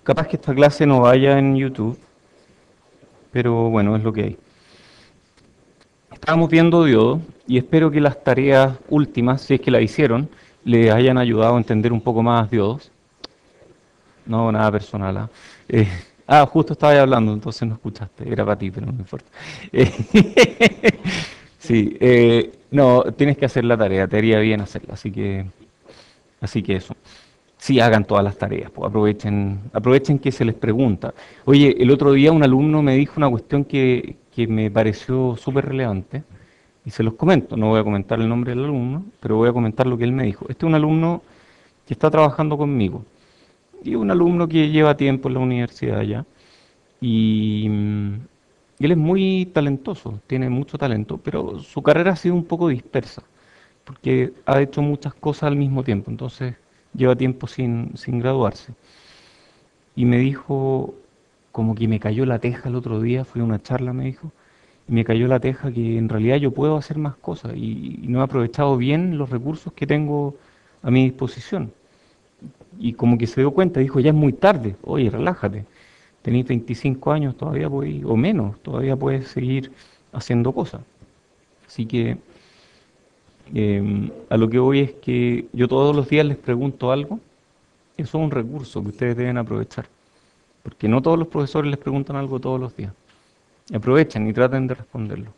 Capaz que esta clase no vaya en YouTube, pero bueno, es lo que hay. Estábamos viendo diodo y espero que las tareas últimas, si es que la hicieron, les hayan ayudado a entender un poco más diodos. No, nada personal. ¿Ah? Eh, justo estaba ahí hablando, entonces no escuchaste. Era para ti, pero no me importa. Sí, no, tienes que hacer la tarea, te haría bien hacerla, así que eso. Sí, hagan todas las tareas, pues aprovechen que se les pregunta. Oye, el otro día un alumno me dijo una cuestión que me pareció súper relevante y se los comento. No voy a comentar el nombre del alumno, pero voy a comentar lo que él me dijo. Este es un alumno que está trabajando conmigo y un alumno que lleva tiempo en la universidad ya. Y él es muy talentoso, tiene mucho talento, pero su carrera ha sido un poco dispersa, porque ha hecho muchas cosas al mismo tiempo, entonces lleva tiempo sin graduarse. Y me dijo, como que me cayó la teja el otro día, fui a una charla, me dijo, y me cayó la teja que en realidad yo puedo hacer más cosas y no he aprovechado bien los recursos que tengo a mi disposición. Y como que se dio cuenta, dijo, ya es muy tarde, oye, relájate, tenés 25 años, todavía podés, o menos, todavía puedes seguir haciendo cosas. Así que a lo que voy es que yo todos los días les pregunto algo, eso es un recurso que ustedes deben aprovechar, porque no todos los profesores les preguntan algo todos los días. Aprovechen y traten de responderlo.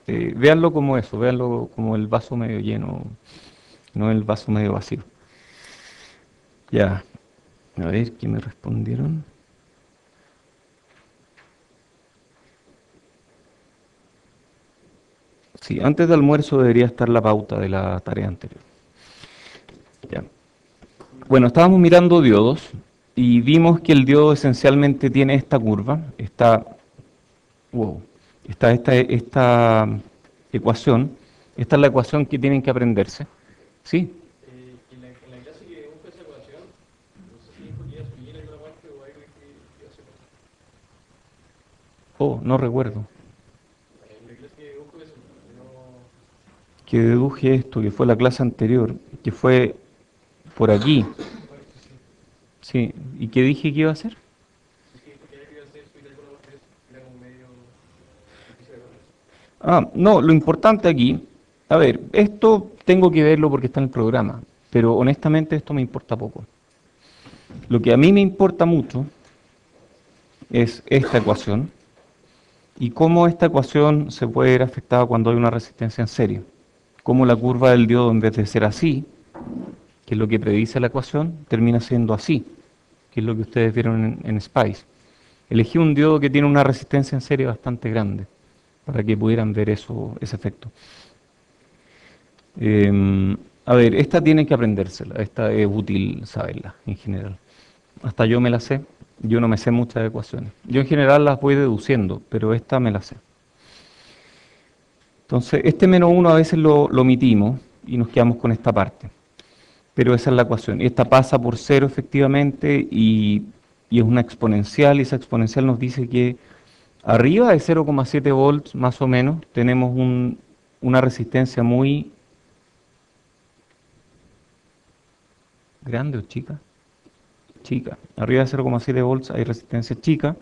Véanlo como eso, véanlo como el vaso medio lleno, no el vaso medio vacío. Ya, a ver, ¿qué me respondieron? Sí, antes de almuerzo debería estar la pauta de la tarea anterior. Ya. Bueno, estábamos mirando diodos y vimos que el diodo esencialmente tiene esta curva, wow, esta ecuación. Esta es la ecuación que tienen que aprenderse. ¿Sí? En la clase que busca esa ecuación, no sé si dijo que iba a subir en alguna parte o algo que iba a hacer eso. Oh, no recuerdo. En la clase que busco eso, no. Que deduje esto, que fue la clase anterior, que fue por aquí. Parece sí. Sí, ¿y qué dije que iba a hacer? Es que dijo que algo iba a hacer subir alguna parte de eso. Era como medio difícil de acordarse. No, lo importante aquí, a ver, esto tengo que verlo porque está en el programa, pero honestamente esto me importa poco. Lo que a mí me importa mucho es esta ecuación y cómo esta ecuación se puede ver afectada cuando hay una resistencia en serie. Cómo la curva del diodo, en vez de ser así, que es lo que predice la ecuación, termina siendo así, que es lo que ustedes vieron en SPICE. Elegí un diodo que tiene una resistencia en serie bastante grande para que pudieran ver eso, ese efecto. A ver, esta tienen que aprendérsela, esta es útil saberla en general. Hasta yo me la sé, yo no me sé muchas ecuaciones. Yo en general las voy deduciendo, pero esta me la sé. Entonces, este menos uno a veces lo omitimos y nos quedamos con esta parte. Pero esa es la ecuación. Esta pasa por cero efectivamente y es una exponencial y esa exponencial nos dice que arriba de 0,7 volts más o menos tenemos una resistencia muy grande o chica. Chica. Arriba de 0,7 volts hay resistencia chica,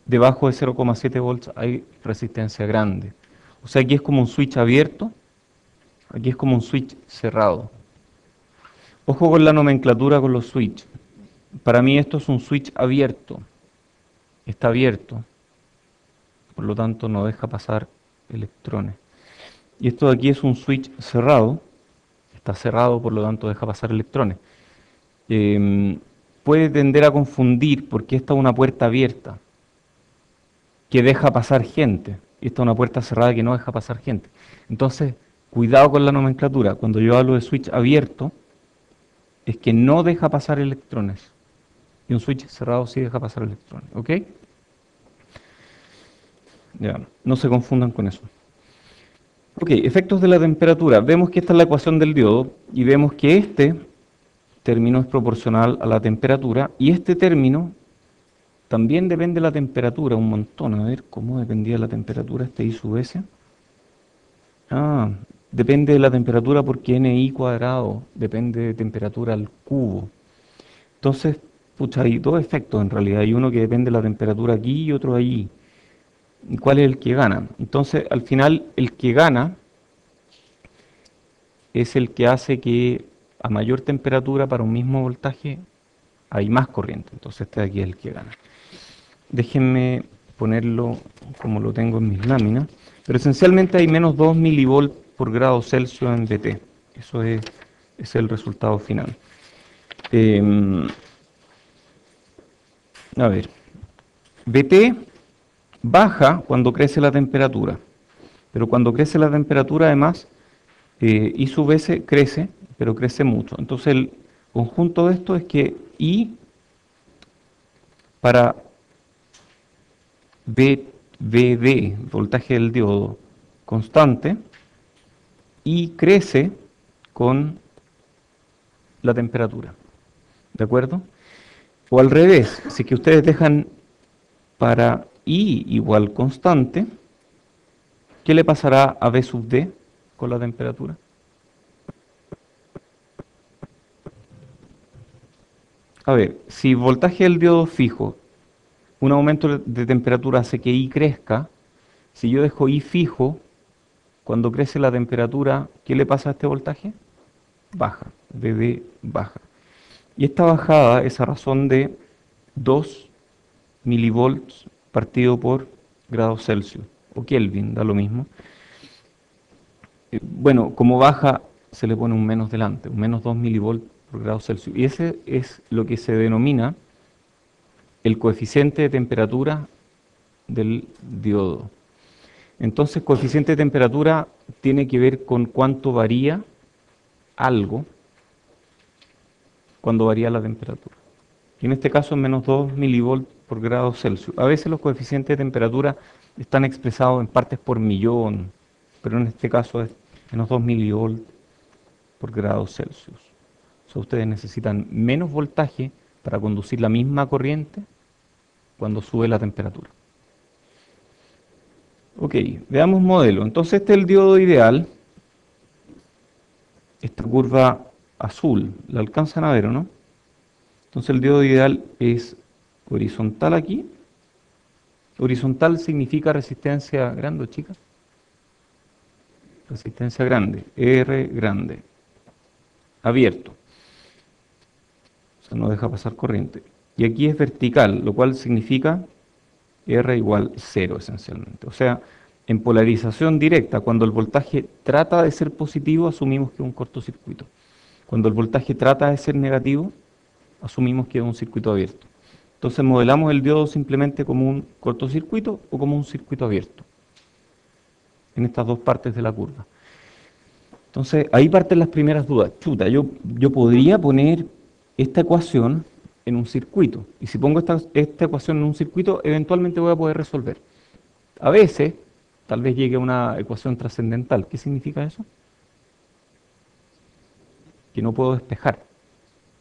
debajo de 0,7 volts hay resistencia grande. O sea, aquí es como un switch abierto, aquí es como un switch cerrado. Ojo con la nomenclatura con los switch. Para mí esto es un switch abierto, está abierto, por lo tanto no deja pasar electrones. Y esto de aquí es un switch cerrado, está cerrado, por lo tanto deja pasar electrones. Eh, Puede tender a confundir porque esta es una puerta abierta que deja pasar gente. Y esta es una puerta cerrada que no deja pasar gente. Entonces, cuidado con la nomenclatura. Cuando yo hablo de switch abierto, es que no deja pasar electrones. Y un switch cerrado sí deja pasar electrones. ¿Ok? Ya, no se confundan con eso. Ok, efectos de la temperatura. Vemos que esta es la ecuación del diodo y vemos que este término es proporcional a la temperatura y este término también depende de la temperatura un montón. A ver, ¿cómo dependía de la temperatura este I sub S? Ah, depende de la temperatura porque NI cuadrado depende de temperatura al cubo. Entonces, Pucha, hay dos efectos en realidad. Hay uno que depende de la temperatura aquí y otro allí. ¿Y cuál es el que gana? Entonces, al final, el que gana es el que hace que a mayor temperatura para un mismo voltaje hay más corriente. Entonces, este de aquí es el que gana. Déjenme ponerlo como lo tengo en mis láminas. Pero esencialmente hay menos 2 milivolts por grado Celsius en VT. Eso es el resultado final. Eh, a ver, VT baja cuando crece la temperatura, pero cuando crece la temperatura además, I sub S crece, pero crece mucho. Entonces el conjunto de esto es que I para VD, voltaje del diodo constante, I crece con la temperatura. ¿De acuerdo? O al revés, si es que ustedes dejan para I igual constante, ¿qué le pasará a V sub D con la temperatura? A ver, si voltaje del diodo fijo, un aumento de temperatura hace que I crezca, si yo dejo I fijo, cuando crece la temperatura, ¿qué le pasa a este voltaje? Baja, VD baja. Y esta bajada es a razón de 2 milivolts partido por grado Celsius, o Kelvin, da lo mismo. Bueno, como baja, se le pone un menos delante, un menos 2 milivolts por grado Celsius. Y ese es lo que se denomina el coeficiente de temperatura del diodo. Entonces, coeficiente de temperatura tiene que ver con cuánto varía algo cuando varía la temperatura. Y en este caso es menos 2 milivolts por grado Celsius. A veces los coeficientes de temperatura están expresados en partes por millón, pero en este caso es menos 2 milivolts por grado Celsius. O sea, ustedes necesitan menos voltaje para conducir la misma corriente cuando sube la temperatura. Ok, veamos modelo. Entonces este es el diodo ideal. Esta curva azul, ¿la alcanzan a ver o no? Entonces el diodo ideal es horizontal aquí. Horizontal significa resistencia grande o chica. Resistencia grande, R grande. Abierto. O sea, no deja pasar corriente. Y aquí es vertical, lo cual significa R igual 0 esencialmente. O sea, en polarización directa, cuando el voltaje trata de ser positivo, asumimos que es un cortocircuito. Cuando el voltaje trata de ser negativo, asumimos que es un circuito abierto. Entonces modelamos el diodo simplemente como un cortocircuito o como un circuito abierto, en estas dos partes de la curva. Entonces ahí parten las primeras dudas. Chuta, yo podría poner esta ecuación en un circuito, y si pongo esta ecuación en un circuito, eventualmente voy a poder resolver. A veces, tal vez llegue a una ecuación trascendental. ¿Qué significa eso? Que no puedo despejar,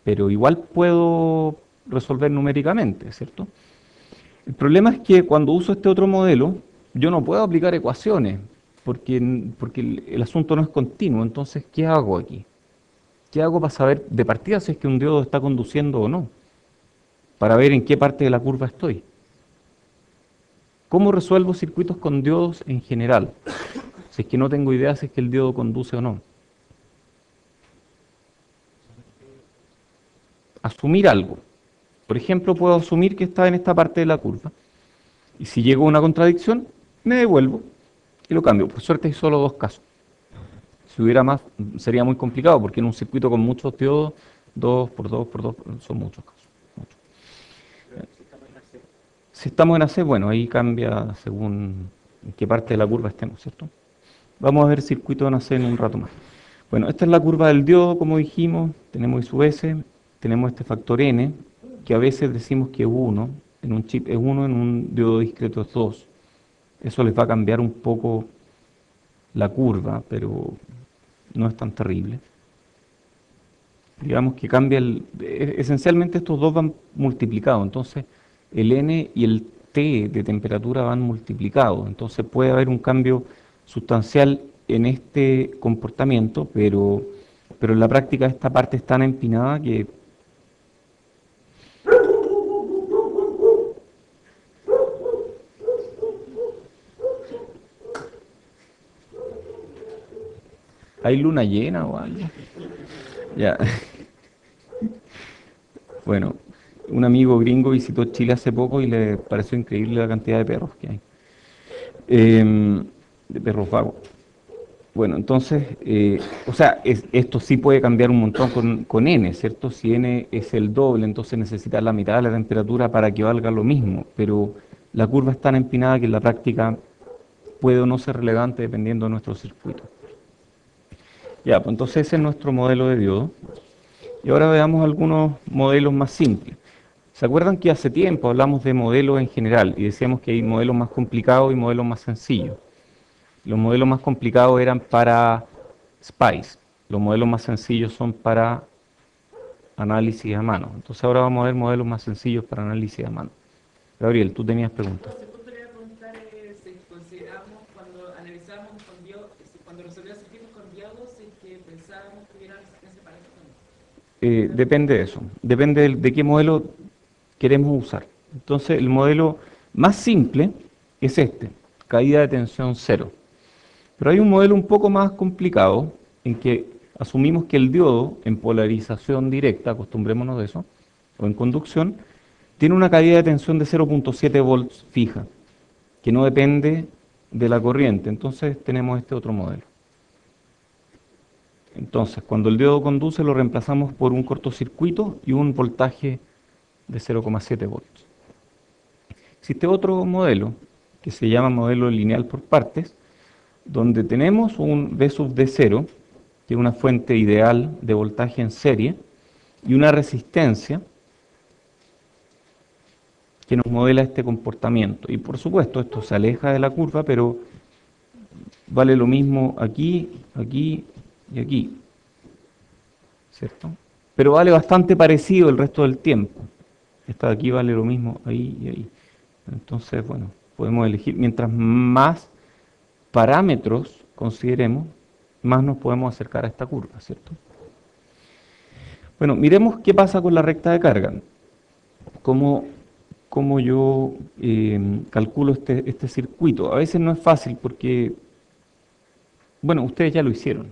pero igual puedo resolver numéricamente, ¿cierto? El problema es que cuando uso este otro modelo, yo no puedo aplicar ecuaciones, porque el asunto no es continuo. Entonces, ¿qué hago aquí? ¿Qué hago para saber de partida si es que un diodo está conduciendo o no? Para ver en qué parte de la curva estoy. ¿Cómo resuelvo circuitos con diodos en general? Si es que no tengo idea si es que el diodo conduce o no. Asumir algo. Por ejemplo, puedo asumir que está en esta parte de la curva. Y si llego a una contradicción, me devuelvo y lo cambio. Por suerte hay solo dos casos. Si hubiera más, sería muy complicado, porque en un circuito con muchos diodos, 2 por 2 por 2 son muchos casos. Muchos. Si estamos en AC, bueno, ahí cambia según en qué parte de la curva estemos, ¿cierto? Vamos a ver circuito en AC en un rato más. Bueno, esta es la curva del diodo, como dijimos. Tenemos I sub S, tenemos este factor N, que a veces decimos que 1 en un chip es 1, en un diodo discreto es 2. Eso les va a cambiar un poco la curva, pero no es tan terrible. Digamos que cambia esencialmente estos dos van multiplicados, entonces el N y el T de temperatura van multiplicados, entonces puede haber un cambio sustancial en este comportamiento, pero en la práctica esta parte es tan empinada que ¿Hay luna llena o algo? Ya. Bueno, un amigo gringo visitó Chile hace poco y le pareció increíble la cantidad de perros que hay. De perros vagos. Bueno, entonces, o sea, esto sí puede cambiar un montón con n, ¿cierto? Si n es el doble, entonces necesita la mitad de la temperatura para que valga lo mismo, pero la curva es tan empinada que en la práctica puede o no ser relevante dependiendo de nuestro circuito. Ya, pues entonces ese es nuestro modelo de diodo. Y ahora veamos algunos modelos más simples. ¿Se acuerdan que hace tiempo hablamos de modelos en general y decíamos que hay modelos más complicados y modelos más sencillos? Los modelos más complicados eran para SPICE, los modelos más sencillos son para análisis a mano. Entonces ahora vamos a ver modelos más sencillos para análisis a mano. Gabriel, tú tenías preguntas. Entonces, justo le iba a preguntar si consideramos cuando analizamos con diodos, cuando resolvíamos circuitos con diodos, si es que pensábamos que hubiera resistencia para eso también. Depende de eso, depende de qué modelo queremos usar. Entonces el modelo más simple es este, caída de tensión cero. Pero hay un modelo un poco más complicado en que asumimos que el diodo en polarización directa, acostumbrémonos de eso, o en conducción, tiene una caída de tensión de 0.7 volts fija, que no depende de la corriente. Entonces tenemos este otro modelo. Entonces, cuando el diodo conduce lo reemplazamos por un cortocircuito y un voltaje de 0,7 volts. Existe otro modelo que se llama modelo lineal por partes, donde tenemos un V sub D0, que es una fuente ideal de voltaje en serie, y una resistencia que nos modela este comportamiento. Y por supuesto, esto se aleja de la curva, pero vale lo mismo aquí, aquí y aquí, ¿cierto? Pero vale bastante parecido el resto del tiempo. Esta de aquí vale lo mismo ahí y ahí. Entonces, bueno, podemos elegir, mientras más parámetros consideremos, más nos podemos acercar a esta curva, ¿cierto? Bueno, miremos qué pasa con la recta de carga. Cómo yo calculo este circuito. A veces no es fácil porque, bueno, ustedes ya lo hicieron.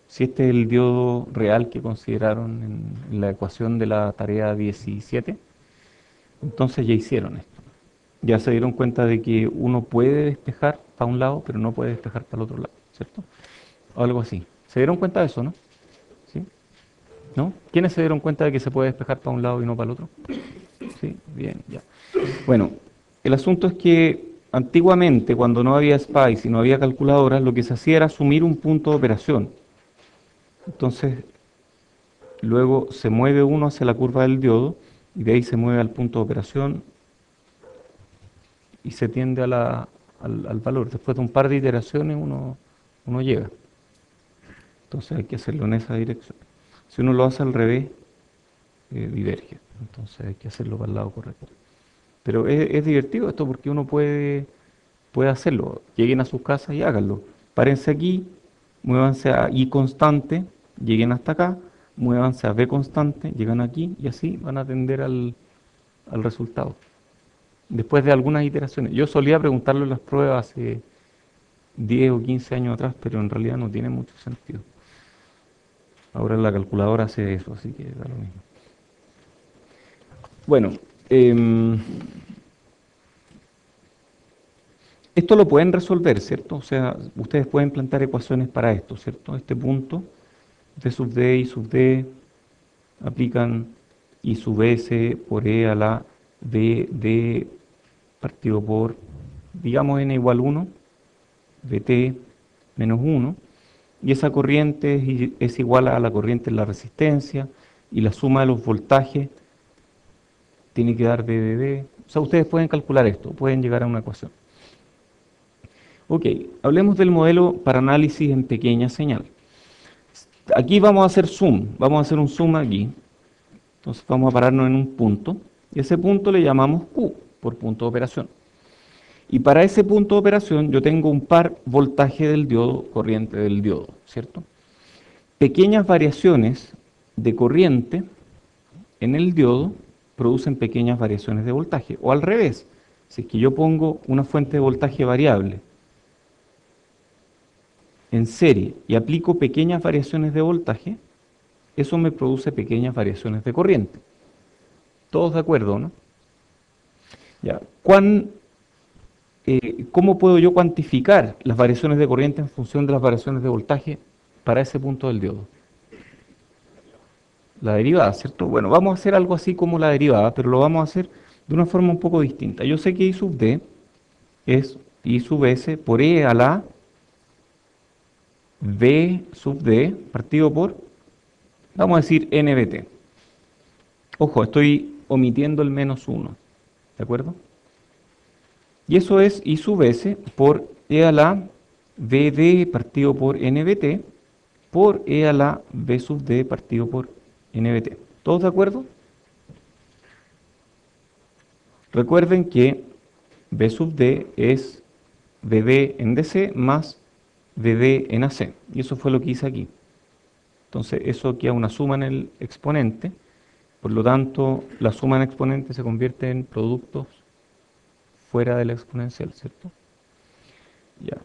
Si este es el diodo real que consideraron en la ecuación de la tarea 17, entonces ya hicieron esto. Ya se dieron cuenta de que uno puede despejar para un lado, pero no puede despejar para el otro lado, ¿cierto? O algo así. ¿Se dieron cuenta de eso, no? ¿Sí? ¿No? ¿Quiénes se dieron cuenta de que se puede despejar para un lado y no para el otro? Sí, bien, ya. Bueno, el asunto es que antiguamente, cuando no había SPICE y no había calculadoras, lo que se hacía era asumir un punto de operación. Entonces, luego se mueve uno hacia la curva del diodo y de ahí se mueve al punto de operación y se tiende al valor. Después de un par de iteraciones uno llega. Entonces hay que hacerlo en esa dirección. Si uno lo hace al revés, diverge. Entonces hay que hacerlo para el lado correcto. Pero es divertido esto porque uno puede hacerlo. Lleguen a sus casas y háganlo. Párense aquí, muévanse a I constante, lleguen hasta acá, muévanse a B constante, llegan aquí y así van a tender al resultado. Después de algunas iteraciones. Yo solía preguntarlo en las pruebas hace 10 o 15 años atrás, pero en realidad no tiene mucho sentido. Ahora la calculadora hace eso, así que da lo mismo. Bueno, esto lo pueden resolver, ¿cierto? O sea, ustedes pueden plantear ecuaciones para esto, ¿cierto? Este punto, D sub D, I sub D, aplican I sub S por E a la B, D partido por, digamos, N igual 1, Dt menos 1, y esa corriente es igual a la corriente en la resistencia, y la suma de los voltajes tiene que dar ddd. O sea, ustedes pueden calcular esto, pueden llegar a una ecuación. Ok, hablemos del modelo para análisis en pequeña señal. Aquí vamos a hacer zoom, vamos a hacer un zoom aquí. Entonces vamos a pararnos en un punto, y ese punto le llamamos Q, por punto de operación. Y para ese punto de operación yo tengo un par voltaje del diodo, corriente del diodo, ¿cierto? Pequeñas variaciones de corriente en el diodo producen pequeñas variaciones de voltaje. O al revés, si es que yo pongo una fuente de voltaje variable en serie y aplico pequeñas variaciones de voltaje, eso me produce pequeñas variaciones de corriente. ¿Todos de acuerdo, no? Ya. ¿Cómo puedo yo cuantificar las variaciones de corriente en función de las variaciones de voltaje para ese punto del diodo? La derivada, ¿cierto? Bueno, vamos a hacer algo así como la derivada, pero lo vamos a hacer de una forma un poco distinta. Yo sé que I sub D es I sub S por E a la V sub D partido por, vamos a decir, NBT. Ojo, estoy omitiendo el menos 1, ¿de acuerdo? Y eso es I sub S por E a la VD partido por NBT por E a la V sub D partido por NBT. ¿Todos de acuerdo? Recuerden que V sub D es VD en DC más VD en AC. Y eso fue lo que hice aquí. Entonces eso queda una suma en el exponente. Por lo tanto, la suma en exponente se convierte en productos fuera de la exponencial, ¿cierto? Ya.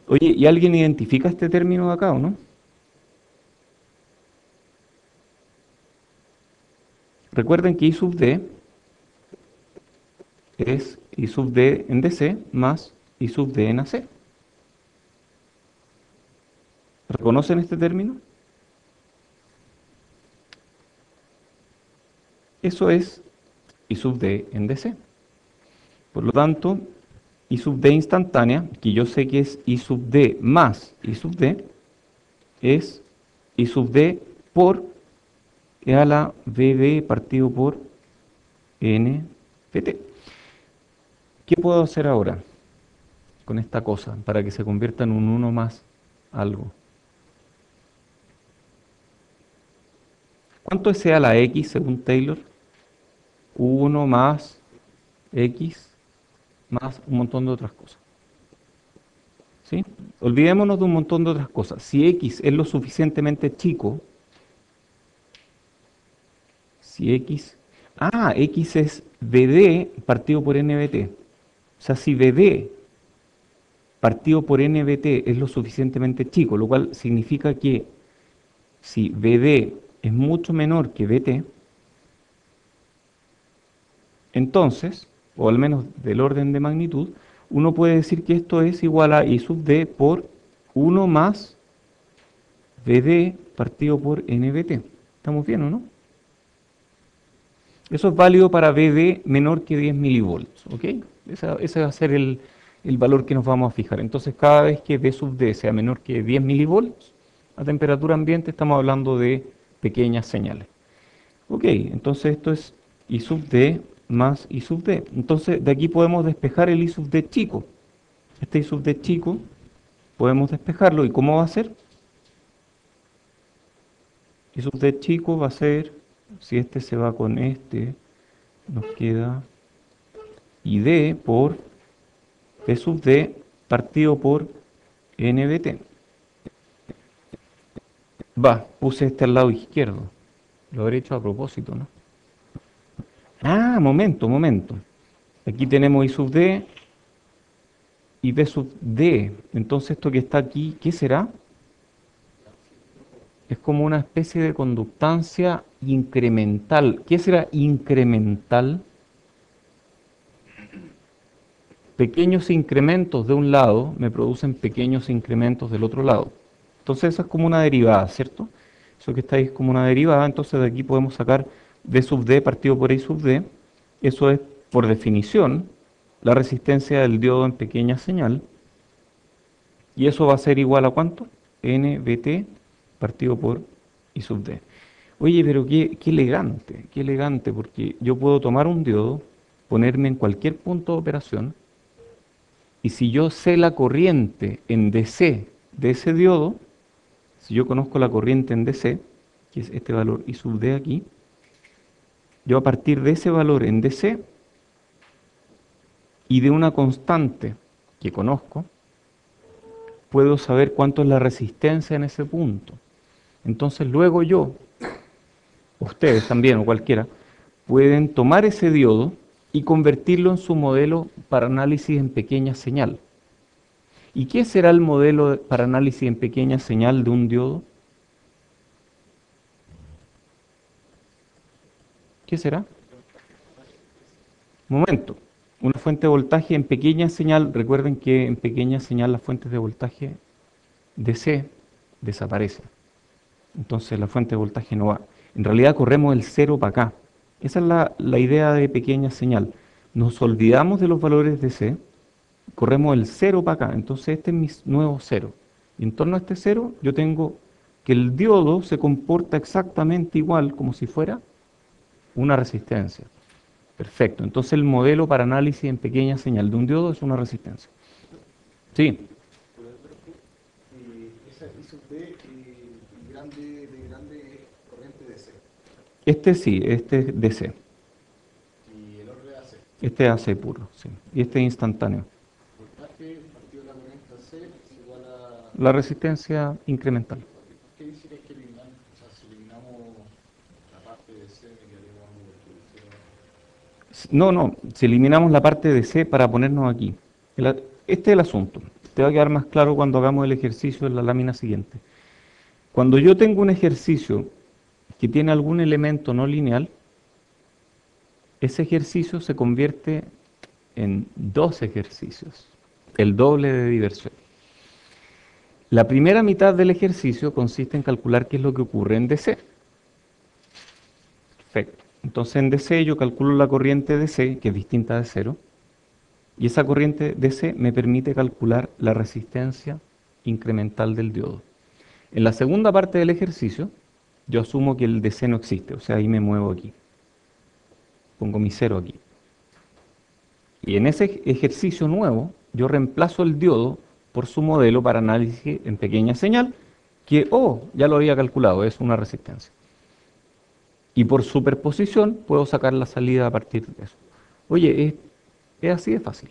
Oye, ¿y alguien identifica este término de acá o no? Recuerden que I sub D es I sub D en DC más I sub D en AC. ¿Reconocen este término? Eso es I sub D en DC. Por lo tanto, I sub D instantánea, que yo sé que es I sub D más I sub D, es I sub D por E a la VD partido por NPT. ¿Qué puedo hacer ahora con esta cosa para que se convierta en un 1 más algo? ¿Cuánto es E a la X según Taylor? 1 más X más un montón de otras cosas. ¿Sí? Olvidémonos de un montón de otras cosas. Si X es lo suficientemente chico, si X... X es VD partido por NBT. O sea, si VD partido por NBT es lo suficientemente chico, lo cual significa que si VD es mucho menor que VT, entonces, o al menos del orden de magnitud, uno puede decir que esto es igual a I sub D por 1 más VD partido por NBT. ¿Estamos bien o no? Eso es válido para VD menor que 10 milivolts, ¿ok? Ese va a ser el valor que nos vamos a fijar. Entonces, cada vez que V sub D sea menor que 10 milivolts, a temperatura ambiente estamos hablando de pequeñas señales. Ok, entonces esto es I sub D más I sub D. Entonces, de aquí podemos despejar el I sub D chico. Este I sub D chico, podemos despejarlo. ¿Y cómo va a ser? I sub D chico va a ser, si este se va con este, nos queda ID por P sub D partido por NBT. Puse este al lado izquierdo. Lo habré hecho a propósito, ¿no? Momento. Aquí tenemos I sub D y V sub D. Entonces esto que está aquí, ¿qué será? Es como una especie de conductancia incremental. ¿Qué será incremental? Pequeños incrementos de un lado me producen pequeños incrementos del otro lado. Entonces eso es como una derivada, ¿cierto? Eso que está ahí es como una derivada, entonces de aquí podemos sacar V sub D partido por I sub D. Eso es, por definición, la resistencia del diodo en pequeña señal. Y eso va a ser igual a ¿cuánto? NBT partido por I sub D. Oye, pero qué elegante, porque yo puedo tomar un diodo, ponerme en cualquier punto de operación, y si yo sé la corriente en DC de ese diodo, si yo conozco la corriente en DC, que es este valor I sub D aquí, yo a partir de ese valor en DC y de una constante que conozco, puedo saber cuánto es la resistencia en ese punto. Entonces luego yo, ustedes también o cualquiera, pueden tomar ese diodo y convertirlo en su modelo para análisis en pequeña señal. ¿Y qué será el modelo para análisis en pequeña señal de un diodo? ¿Qué será? Momento. Una fuente de voltaje en pequeña señal. Recuerden que en pequeña señal las fuentes de voltaje DC desaparecen. Entonces la fuente de voltaje no va. En realidad corremos el cero para acá. Esa es la idea de pequeña señal. Nos olvidamos de los valores DC, corremos el cero para acá. Entonces este es mi nuevo cero. Y en torno a este cero yo tengo que el diodo se comporta exactamente igual como si fuera una resistencia. Perfecto. Entonces el modelo para análisis en pequeña señal de un diodo es una resistencia. Sí. Esa I sub D de grande corriente DC. Este sí, este es DC. Y el otro es AC. Este es AC puro, sí. Y este es instantáneo. Voltaje partido de la corriente AC es igual a... La resistencia incremental. ¿Qué dice que hay que eliminar? O sea, si eliminamos la parte de C, me quedaría No, si eliminamos la parte de C para ponernos aquí. Este es el asunto. Te va a quedar más claro cuando hagamos el ejercicio en la lámina siguiente. Cuando yo tengo un ejercicio que tiene algún elemento no lineal, ese ejercicio se convierte en dos ejercicios, el doble de diversión. La primera mitad del ejercicio consiste en calcular qué es lo que ocurre en DC. Perfecto. Entonces en DC yo calculo la corriente DC, que es distinta de cero, y esa corriente DC me permite calcular la resistencia incremental del diodo. En la segunda parte del ejercicio, yo asumo que el DC no existe, o sea, ahí me muevo aquí. Pongo mi cero aquí. Y en ese ejercicio nuevo, yo reemplazo el diodo por su modelo para análisis en pequeña señal, que, ya lo había calculado, es una resistencia. Y por superposición puedo sacar la salida a partir de eso. Oye, es así de fácil.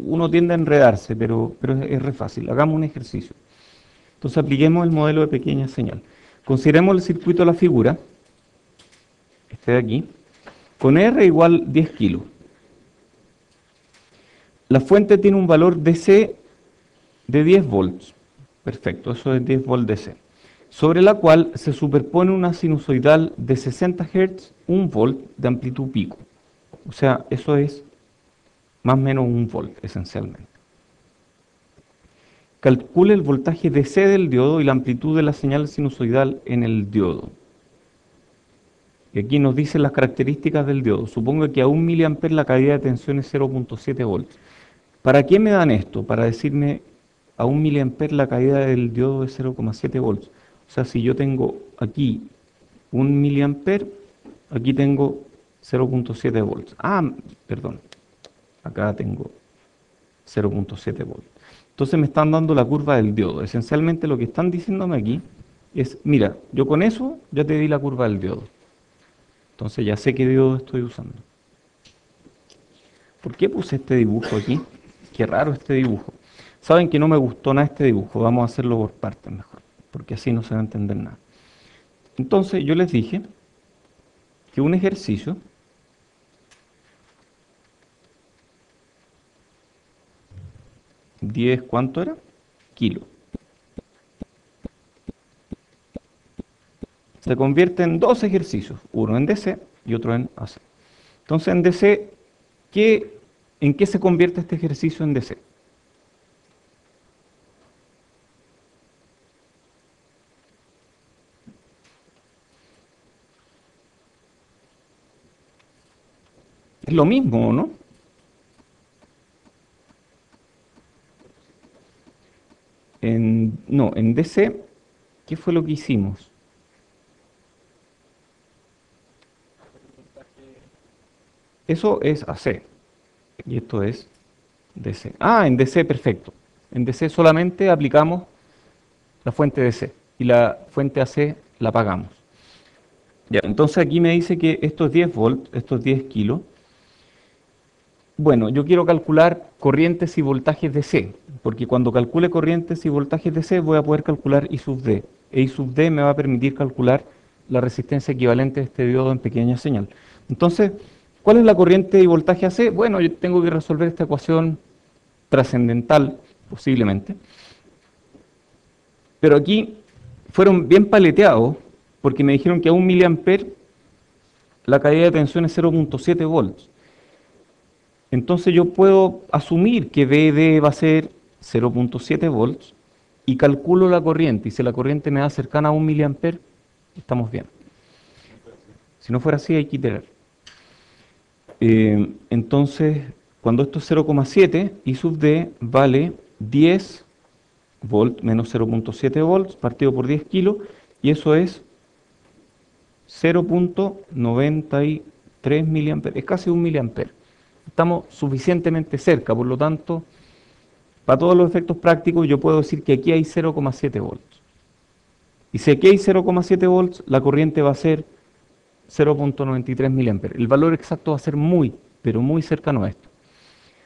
Uno tiende a enredarse, pero es re fácil. Hagamos un ejercicio. Entonces apliquemos el modelo de pequeña señal. Consideremos el circuito de la figura, este de aquí, con R igual 10 kilos. La fuente tiene un valor DC de 10 volts. Perfecto, eso es 10 volts DC. Sobre la cual se superpone una sinusoidal de 60 Hz, 1 volt de amplitud pico. O sea, eso es más o menos 1 volt esencialmente. Calcule el voltaje DC del diodo y la amplitud de la señal sinusoidal en el diodo. Y aquí nos dicen las características del diodo. Supongo que a 1 mA la caída de tensión es 0.7 volts. ¿Para qué me dan esto? Para decirme a 1 mA la caída del diodo es 0.7 volts. O sea, si yo tengo aquí 1 mA, aquí tengo 0.7 volts. Perdón. Acá tengo 0.7 volts. Entonces me están dando la curva del diodo. Esencialmente lo que están diciéndome aquí es, mira, yo con eso ya te di la curva del diodo. Entonces ya sé qué diodo estoy usando. ¿Por qué puse este dibujo aquí? Qué raro este dibujo. Saben que no me gustó nada este dibujo. Vamos a hacerlo por partes mejor, porque así no se va a entender nada. Entonces yo les dije que un ejercicio ¿10 cuánto era? Kilo. Se convierte en dos ejercicios, uno en DC y otro en AC. Entonces en DC, ¿en qué se convierte este ejercicio en DC? Es lo mismo, ¿no? En DC, ¿qué fue lo que hicimos? Eso es AC y esto es DC. En DC, perfecto. En DC solamente aplicamos la fuente DC y la fuente AC la apagamos. Ya, entonces aquí me dice que esto es 10 volts, esto es 10 kilos. Bueno, yo quiero calcular corrientes y voltajes DC, porque cuando calcule corrientes y voltajes DC voy a poder calcular I sub D. E I sub D me va a permitir calcular la resistencia equivalente de este diodo en pequeña señal. Entonces, ¿cuál es la corriente y voltaje AC? Bueno, yo tengo que resolver esta ecuación trascendental posiblemente. Pero aquí fueron bien paleteados porque me dijeron que a 1 miliamper la caída de tensión es 0.7 volts. Entonces yo puedo asumir que VD va a ser 0.7 volts y calculo la corriente. Y si la corriente me da cercana a 1 miliamper, estamos bien. Si no fuera así, hay que iterar. Entonces, cuando esto es 0,7, I sub D vale 10 volt menos 0.7 volts partido por 10 kilos, y eso es 0.93 miliamperes, es casi 1 miliamper. Estamos suficientemente cerca, por lo tanto, para todos los efectos prácticos yo puedo decir que aquí hay 0,7 volts. Y si aquí hay 0,7 volts, la corriente va a ser 0.93 miliamperes. El valor exacto va a ser muy, pero muy cercano a esto.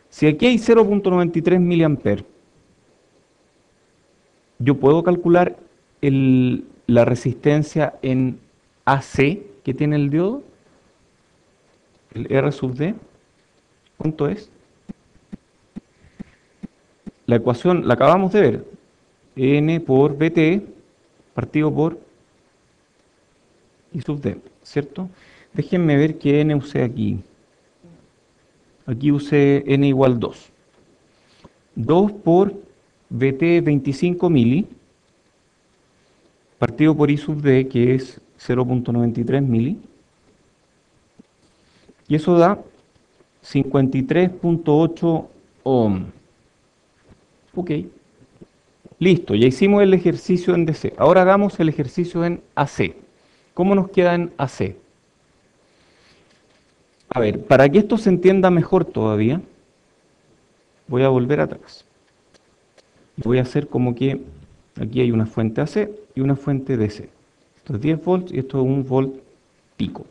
Si aquí hay 0.93 miliamperes, yo puedo calcular la resistencia en AC que tiene el diodo, el R sub D. ¿Cuánto es? La ecuación la acabamos de ver. N por BT partido por I sub D, ¿cierto? Déjenme ver qué N usé aquí. Aquí usé N igual 2. 2 por BT 25 mili partido por I sub D, que es 0.93 mili. Y eso da 53.8 ohm. Ok. Listo, ya hicimos el ejercicio en DC. Ahora hagamos el ejercicio en AC. ¿Cómo nos queda en AC? A ver, para que esto se entienda mejor todavía, voy a volver atrás. Voy a hacer como que aquí hay una fuente AC y una fuente DC. Esto es 10 volts y esto es 1 volt pico.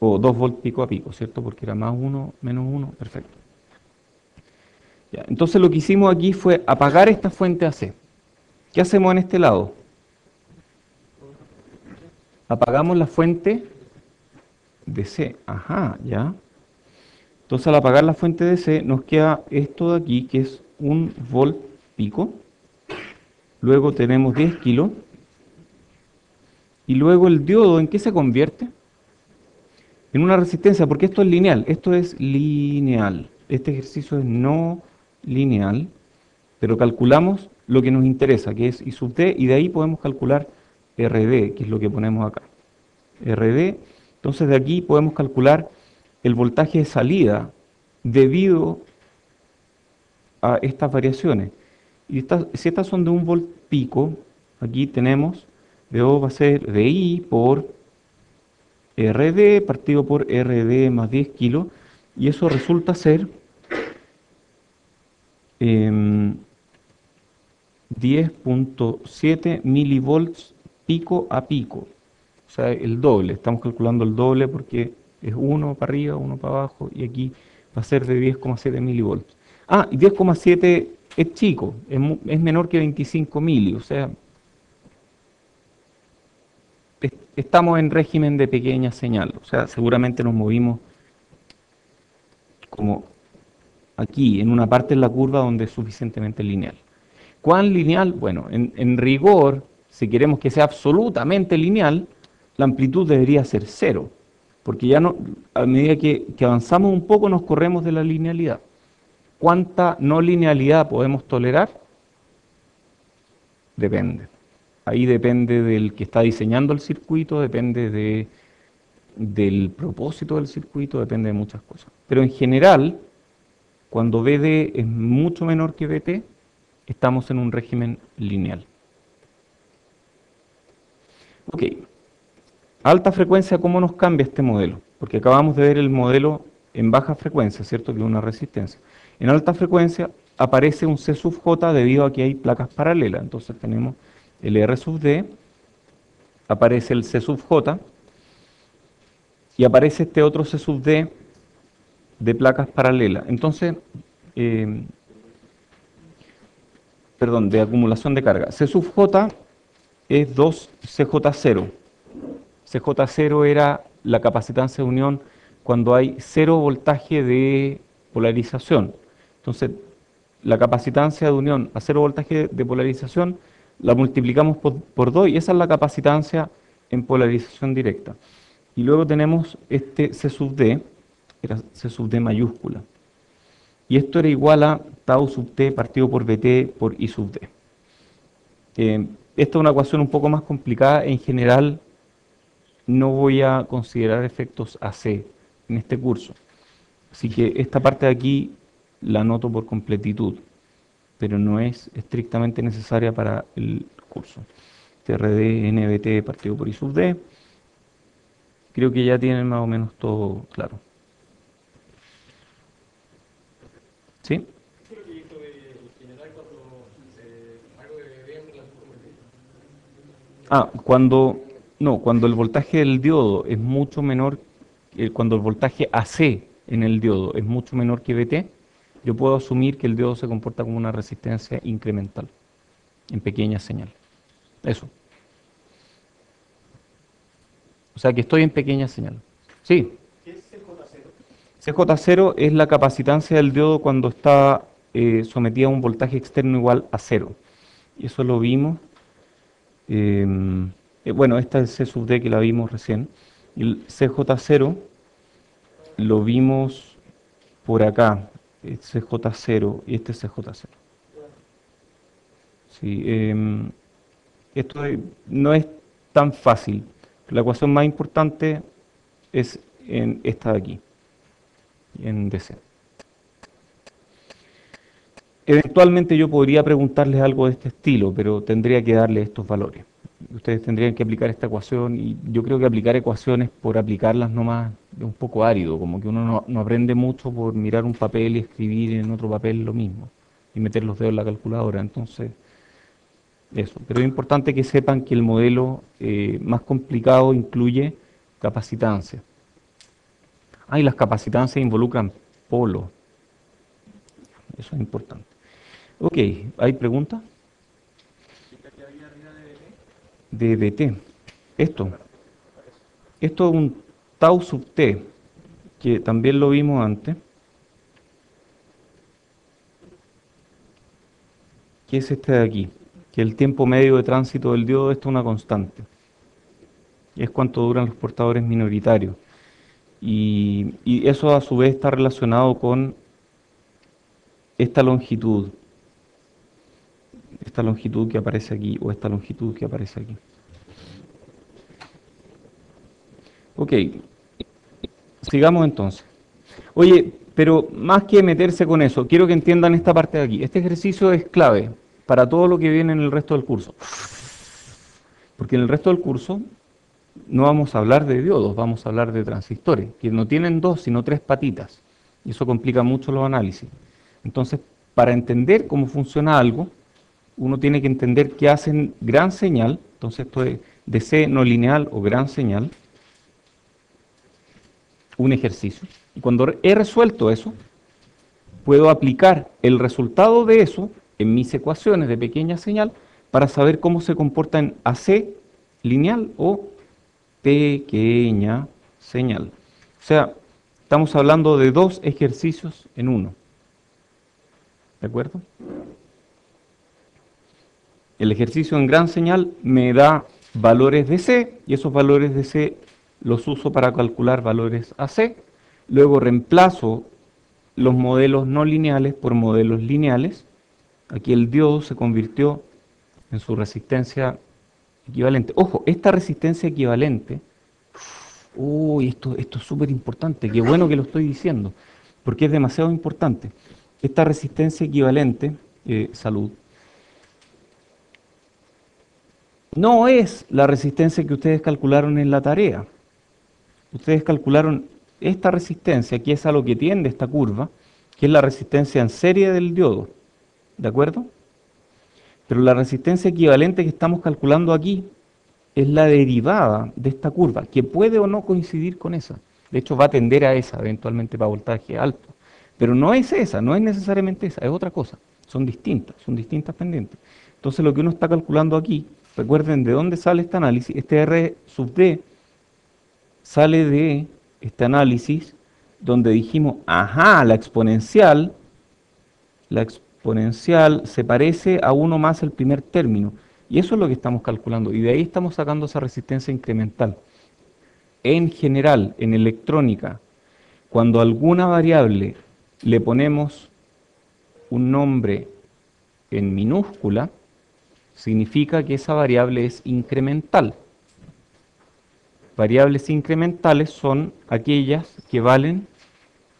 O 2 volts pico a pico, ¿cierto? Porque era más 1, menos 1, perfecto. Ya, entonces lo que hicimos aquí fue apagar esta fuente AC. ¿Qué hacemos en este lado? Apagamos la fuente DC. Ajá, ya. Entonces al apagar la fuente DC nos queda esto de aquí, que es 1 volt pico. Luego tenemos 10 kilos. Y luego el diodo, ¿en qué se convierte? En una resistencia, porque esto es lineal. Esto es lineal. Este ejercicio es no lineal, pero calculamos lo que nos interesa, que es I sub D, y de ahí podemos calcular RD, que es lo que ponemos acá. RD, entonces de aquí podemos calcular el voltaje de salida debido a estas variaciones. Y si estas son de 1 volt pico, aquí tenemos, DO va a ser DI por RD partido por RD más 10 kilos, y eso resulta ser 10.7 milivolts pico a pico. O sea, el doble. Estamos calculando el doble porque es 1 para arriba, 1 para abajo, y aquí va a ser de 10,7 milivolts. Ah, y 10,7 es chico, es menor que 25 mili, o sea, estamos en régimen de pequeña señal, o sea, seguramente nos movimos como aquí, en una parte de la curva donde es suficientemente lineal. ¿Cuán lineal? Bueno, en rigor, si queremos que sea absolutamente lineal, la amplitud debería ser 0, porque ya no, a medida que avanzamos un poco nos corremos de la linealidad. ¿Cuánta no linealidad podemos tolerar? Depende. Ahí depende del que está diseñando el circuito, depende del propósito del circuito, depende de muchas cosas. Pero en general, cuando BD es mucho menor que BT, estamos en un régimen lineal. Ok. Alta frecuencia, ¿cómo nos cambia este modelo? Porque acabamos de ver el modelo en baja frecuencia, ¿cierto? Que es una resistencia. En alta frecuencia aparece un C sub J debido a que hay placas paralelas. Entonces tenemos el R sub D, aparece el C sub J, y aparece este otro C sub D de placas paralelas. Entonces, perdón, de acumulación de carga. C sub J es 2CJ0. CJ0 era la capacitancia de unión cuando hay 0 voltaje de polarización. Entonces, la capacitancia de unión a 0 voltaje de polarización, la multiplicamos por 2 y esa es la capacitancia en polarización directa. Y luego tenemos este C sub D, era C sub D mayúscula. Y esto era igual a tau sub T partido por BT por I sub D. Esta es una ecuación un poco más complicada. En general, no voy a considerar efectos AC en este curso. Así que esta parte de aquí la anoto por completitud, pero no es estrictamente necesaria para el curso. TRD NBT partido por I sub D. Creo que ya tienen más o menos todo claro. ¿Sí? Creo que esto en general cuando algo de BD en relación con BT. Cuando el voltaje del diodo es mucho menor, cuando el voltaje AC en el diodo es mucho menor que BT, yo puedo asumir que el diodo se comporta como una resistencia incremental, en pequeña señal. Eso. O sea que estoy en pequeña señal. Sí. ¿Qué es CJ0? CJ0 es la capacitancia del diodo cuando está sometida a un voltaje externo igual a 0. Y eso lo vimos. Bueno, esta es C sub D que la vimos recién. Y el CJ0 lo vimos por acá. CJ0 y este es CJ0. Sí, esto no es tan fácil. La ecuación más importante es en esta de aquí, en DC. Eventualmente yo podría preguntarles algo de este estilo, pero tendría que darle estos valores. Ustedes tendrían que aplicar esta ecuación y yo creo que aplicar ecuaciones por aplicarlas nomás es un poco árido, como que uno no aprende mucho por mirar un papel y escribir en otro papel lo mismo y meter los dedos en la calculadora. Entonces, eso. Pero es importante que sepan que el modelo más complicado incluye capacitancia. Y las capacitancias involucran polo. Eso es importante. Ok, ¿hay preguntas? ¿Qué había arriba De de BT? BT. Esto es un tau sub T, que también lo vimos antes. Que es este de aquí, que el tiempo medio de tránsito del diodo, esto es una constante. Es cuánto duran los portadores minoritarios. Y eso a su vez está relacionado con esta longitud que aparece aquí, o esta longitud que aparece aquí. Ok, sigamos entonces. Oye, pero más que meterse con eso, quiero que entiendan esta parte de aquí. Este ejercicio es clave para todo lo que viene en el resto del curso. Porque en el resto del curso no vamos a hablar de diodos, vamos a hablar de transistores, que no tienen 2, sino 3 patitas. Y eso complica mucho los análisis. Entonces, para entender cómo funciona algo, uno tiene que entender qué hacen gran señal. Entonces, esto es DC no lineal o gran señal. Un ejercicio. Y cuando he resuelto eso, puedo aplicar el resultado de eso en mis ecuaciones de pequeña señal para saber cómo se comporta en AC lineal o pequeña señal. O sea, estamos hablando de 2 ejercicios en uno. ¿De acuerdo? El ejercicio en gran señal me da valores de C y esos valores de C los uso para calcular valores AC. Luego reemplazo los modelos no lineales por modelos lineales. Aquí el diodo se convirtió en su resistencia equivalente. Ojo, esta resistencia equivalente, esto es súper importante, qué bueno que lo estoy diciendo, porque es demasiado importante. Esta resistencia equivalente, salud, no es la resistencia que ustedes calcularon en la tarea. Ustedes calcularon esta resistencia, que es a lo que tiende esta curva, que es la resistencia en serie del diodo. ¿De acuerdo? Pero la resistencia equivalente que estamos calculando aquí es la derivada de esta curva, que puede o no coincidir con esa. De hecho, va a tender a esa eventualmente para voltaje alto. Pero no es esa, no es necesariamente esa, es otra cosa. Son distintas pendientes. Entonces, lo que uno está calculando aquí, recuerden de dónde sale este análisis. Este R sub D sale de este análisis donde dijimos, ajá, la exponencial exponencial se parece a 1 más el primer término. Y eso es lo que estamos calculando. Y de ahí estamos sacando esa resistencia incremental. En general, en electrónica, cuando a alguna variable le ponemos un nombre en minúscula, significa que esa variable es incremental. Variables incrementales son aquellas que valen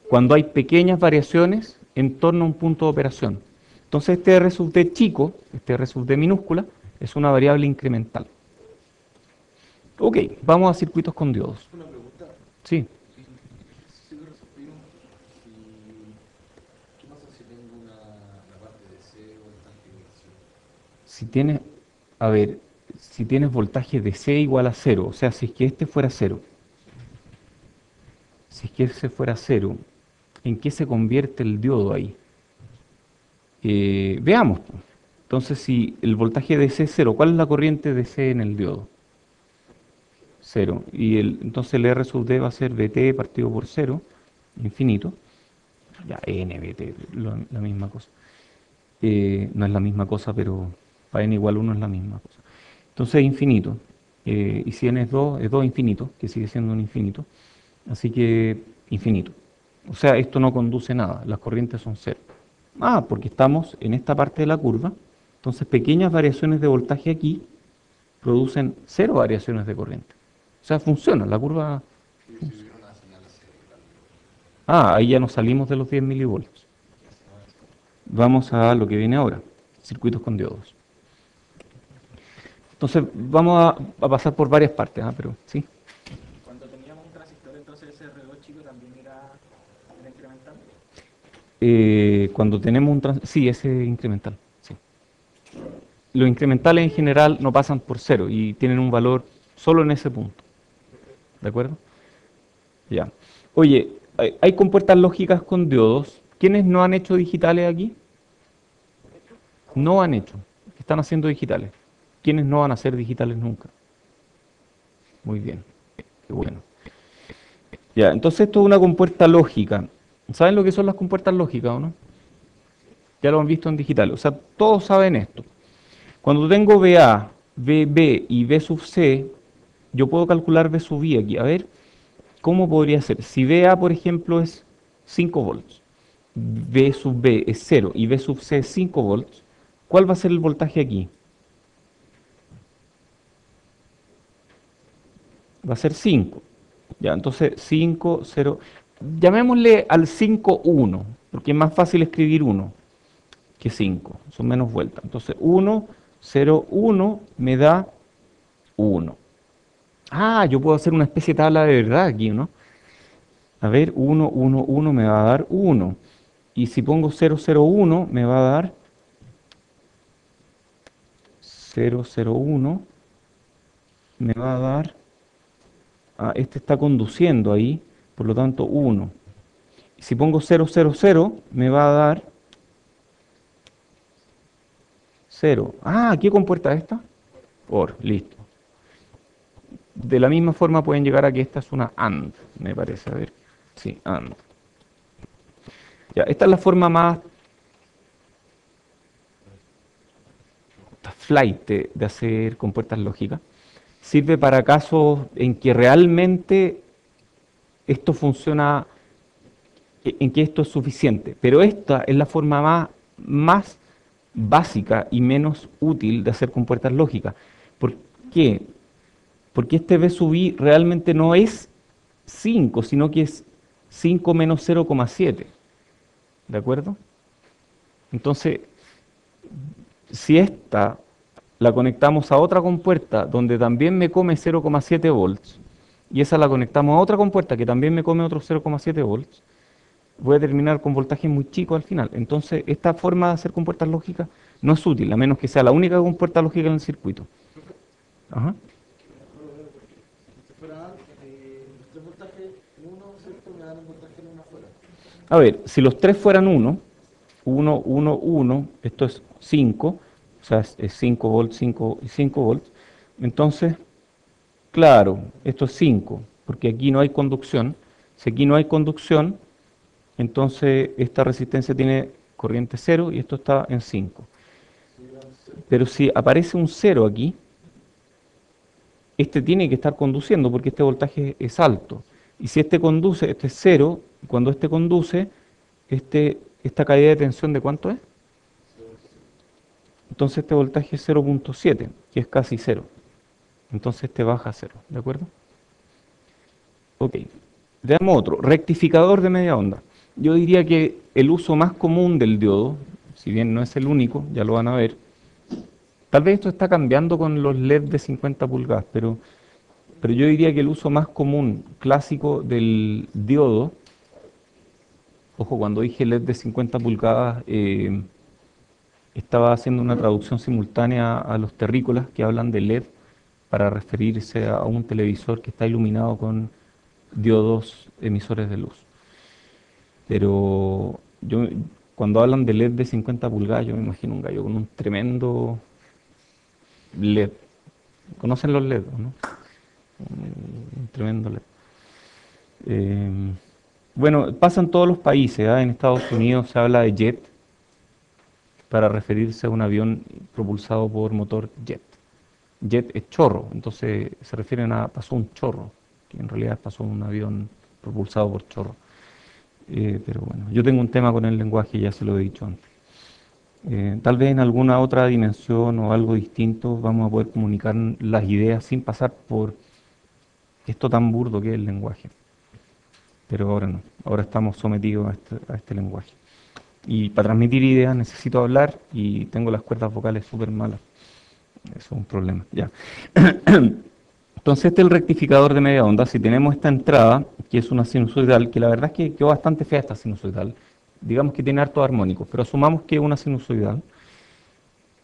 cuando hay pequeñas variaciones en torno a un punto de operación. Entonces este R sub D chico, este R sub D minúscula, es una variable incremental. Ok, vamos a circuitos con diodos. Una pregunta. Sí. Si lo resolvimos, ¿qué pasa si tengo la parte de C voltaje de C? Si tienes, a ver, si tienes voltaje de C igual a 0, o sea, si es que este fuera 0, si es que ese fuera 0, ¿en qué se convierte el diodo ahí? Veamos. Pues. Entonces, si el voltaje de C es 0, ¿cuál es la corriente de C en el diodo? 0. Y entonces el R sub D va a ser VT partido por 0, infinito. Ya, NVT, la misma cosa. No es la misma cosa, pero para n igual 1 es la misma cosa. Entonces es infinito. Y si n es 2 infinito, que sigue siendo un infinito. Así que infinito. O sea, esto no conduce a nada, las corrientes son 0. Ah, porque estamos en esta parte de la curva. Entonces pequeñas variaciones de voltaje aquí producen 0 variaciones de corriente. O sea, funciona, la curva... Si hubiera una señal C, Ah, ahí ya nos salimos de los 10 milivoltios. Vamos a lo que viene ahora, circuitos con diodos. Entonces vamos a pasar por varias partes, pero sí. Cuando teníamos un transistor, entonces ese R2 chico también era incremental. Cuando tenemos un sí, ese es incremental. Sí. Los incrementales en general no pasan por 0 y tienen un valor solo en ese punto. ¿De acuerdo? Ya. Oye, hay compuertas lógicas con diodos. ¿Quiénes no han hecho digitales aquí? No han hecho. Están haciendo digitales. ¿Quiénes no van a hacer digitales nunca? Muy bien. Qué bueno. Ya, entonces esto es una compuerta lógica. ¿Saben lo que son las compuertas lógicas o no? Ya lo han visto en digital. O sea, todos saben esto. Cuando tengo VA, VB y V sub C, yo puedo calcular V sub I aquí. A ver, ¿cómo podría ser? Si VA, por ejemplo, es 5 volts, V sub B es 0 y V sub C es 5 volts, ¿cuál va a ser el voltaje aquí? Va a ser 5. Ya, entonces 5, 0. Llamémosle al 5 1, porque es más fácil escribir 1 que 5, son menos vueltas. Entonces 1, 0, 1 me da 1. Ah, yo puedo hacer una especie de tabla de verdad aquí, ¿no? A ver, 1, 1, 1 me va a dar 1. Y si pongo 0, 0, 1 me va a dar 0, 0, 1 me va a dar, este está conduciendo ahí, por lo tanto 1. Y si pongo 0, 0, 0 me va a dar 0. Ah, ¿qué compuerta esta? OR, listo. De la misma forma pueden llegar a que esta es una AND, me parece, a ver. Sí, AND. Ya, esta es la forma más flight de hacer compuertas lógicas. Sirve para casos en que realmente esto funciona, en que esto es suficiente. Pero esta es la forma más básica y menos útil de hacer compuertas lógicas. ¿Por qué? Porque este V sub I realmente no es 5, sino que es 5 menos 0,7. ¿De acuerdo? Entonces, si esta la conectamos a otra compuerta donde también me come 0,7 volts, y esa la conectamos a otra compuerta que también me come otros 0,7 volts, voy a terminar con voltajes muy chicos al final. Entonces, esta forma de hacer compuertas lógicas no es útil, a menos que sea la única compuerta lógica en el circuito. Ajá. si fuera los 3 voltajes en uno, ¿cierto? Me dan un voltaje en una afuera. A ver, si los tres fueran 1, 1, 1, 1, esto es 5, o sea, es 5 volts, 5 y 5 volts, entonces, claro, esto es 5, porque aquí no hay conducción. Si aquí no hay conducción, entonces esta resistencia tiene corriente 0 y esto está en 5. Pero si aparece un 0 aquí, este tiene que estar conduciendo porque este voltaje es alto. Y si este conduce, este es 0, cuando este conduce, esta caída de tensión, ¿de cuánto es? Entonces este voltaje es 0.7, que es casi 0. Entonces este baja a 0, ¿de acuerdo? Ok, veamos otro, rectificador de media onda. Yo diría que el uso más común del diodo, si bien no es el único, ya lo van a ver, tal vez esto está cambiando con los LED de 50 pulgadas, pero yo diría que el uso más común, clásico del diodo, ojo, cuando dije LED de 50 pulgadas, estaba haciendo una traducción simultánea a los terrícolas que hablan de LED para referirse a un televisor que está iluminado con diodos emisores de luz. Pero cuando hablan de LED de 50 pulgadas, yo me imagino un gallo con un tremendo LED. ¿Conocen los LED, no? Un tremendo LED. Bueno, pasa en todos los países, ¿ah? En Estados Unidos se habla de jet para referirse a un avión propulsado por motor jet. Jet es chorro, entonces se refieren a pasó un chorro, que en realidad pasó un avión propulsado por chorro. Pero bueno, yo tengo un tema con el lenguaje, ya se lo he dicho antes. Tal vez en alguna otra dimensión o algo distinto vamos a poder comunicar las ideas sin pasar por esto tan burdo que es el lenguaje. Pero ahora no, ahora estamos sometidos a este lenguaje. Y para transmitir ideas necesito hablar y tengo las cuerdas vocales súper malas. Eso es un problema, ya. Entonces este es el rectificador de media onda. Si tenemos esta entrada, que es una sinusoidal, que la verdad es que quedó bastante fea esta sinusoidal, digamos que tiene hartos armónicos, pero asumamos que es una sinusoidal,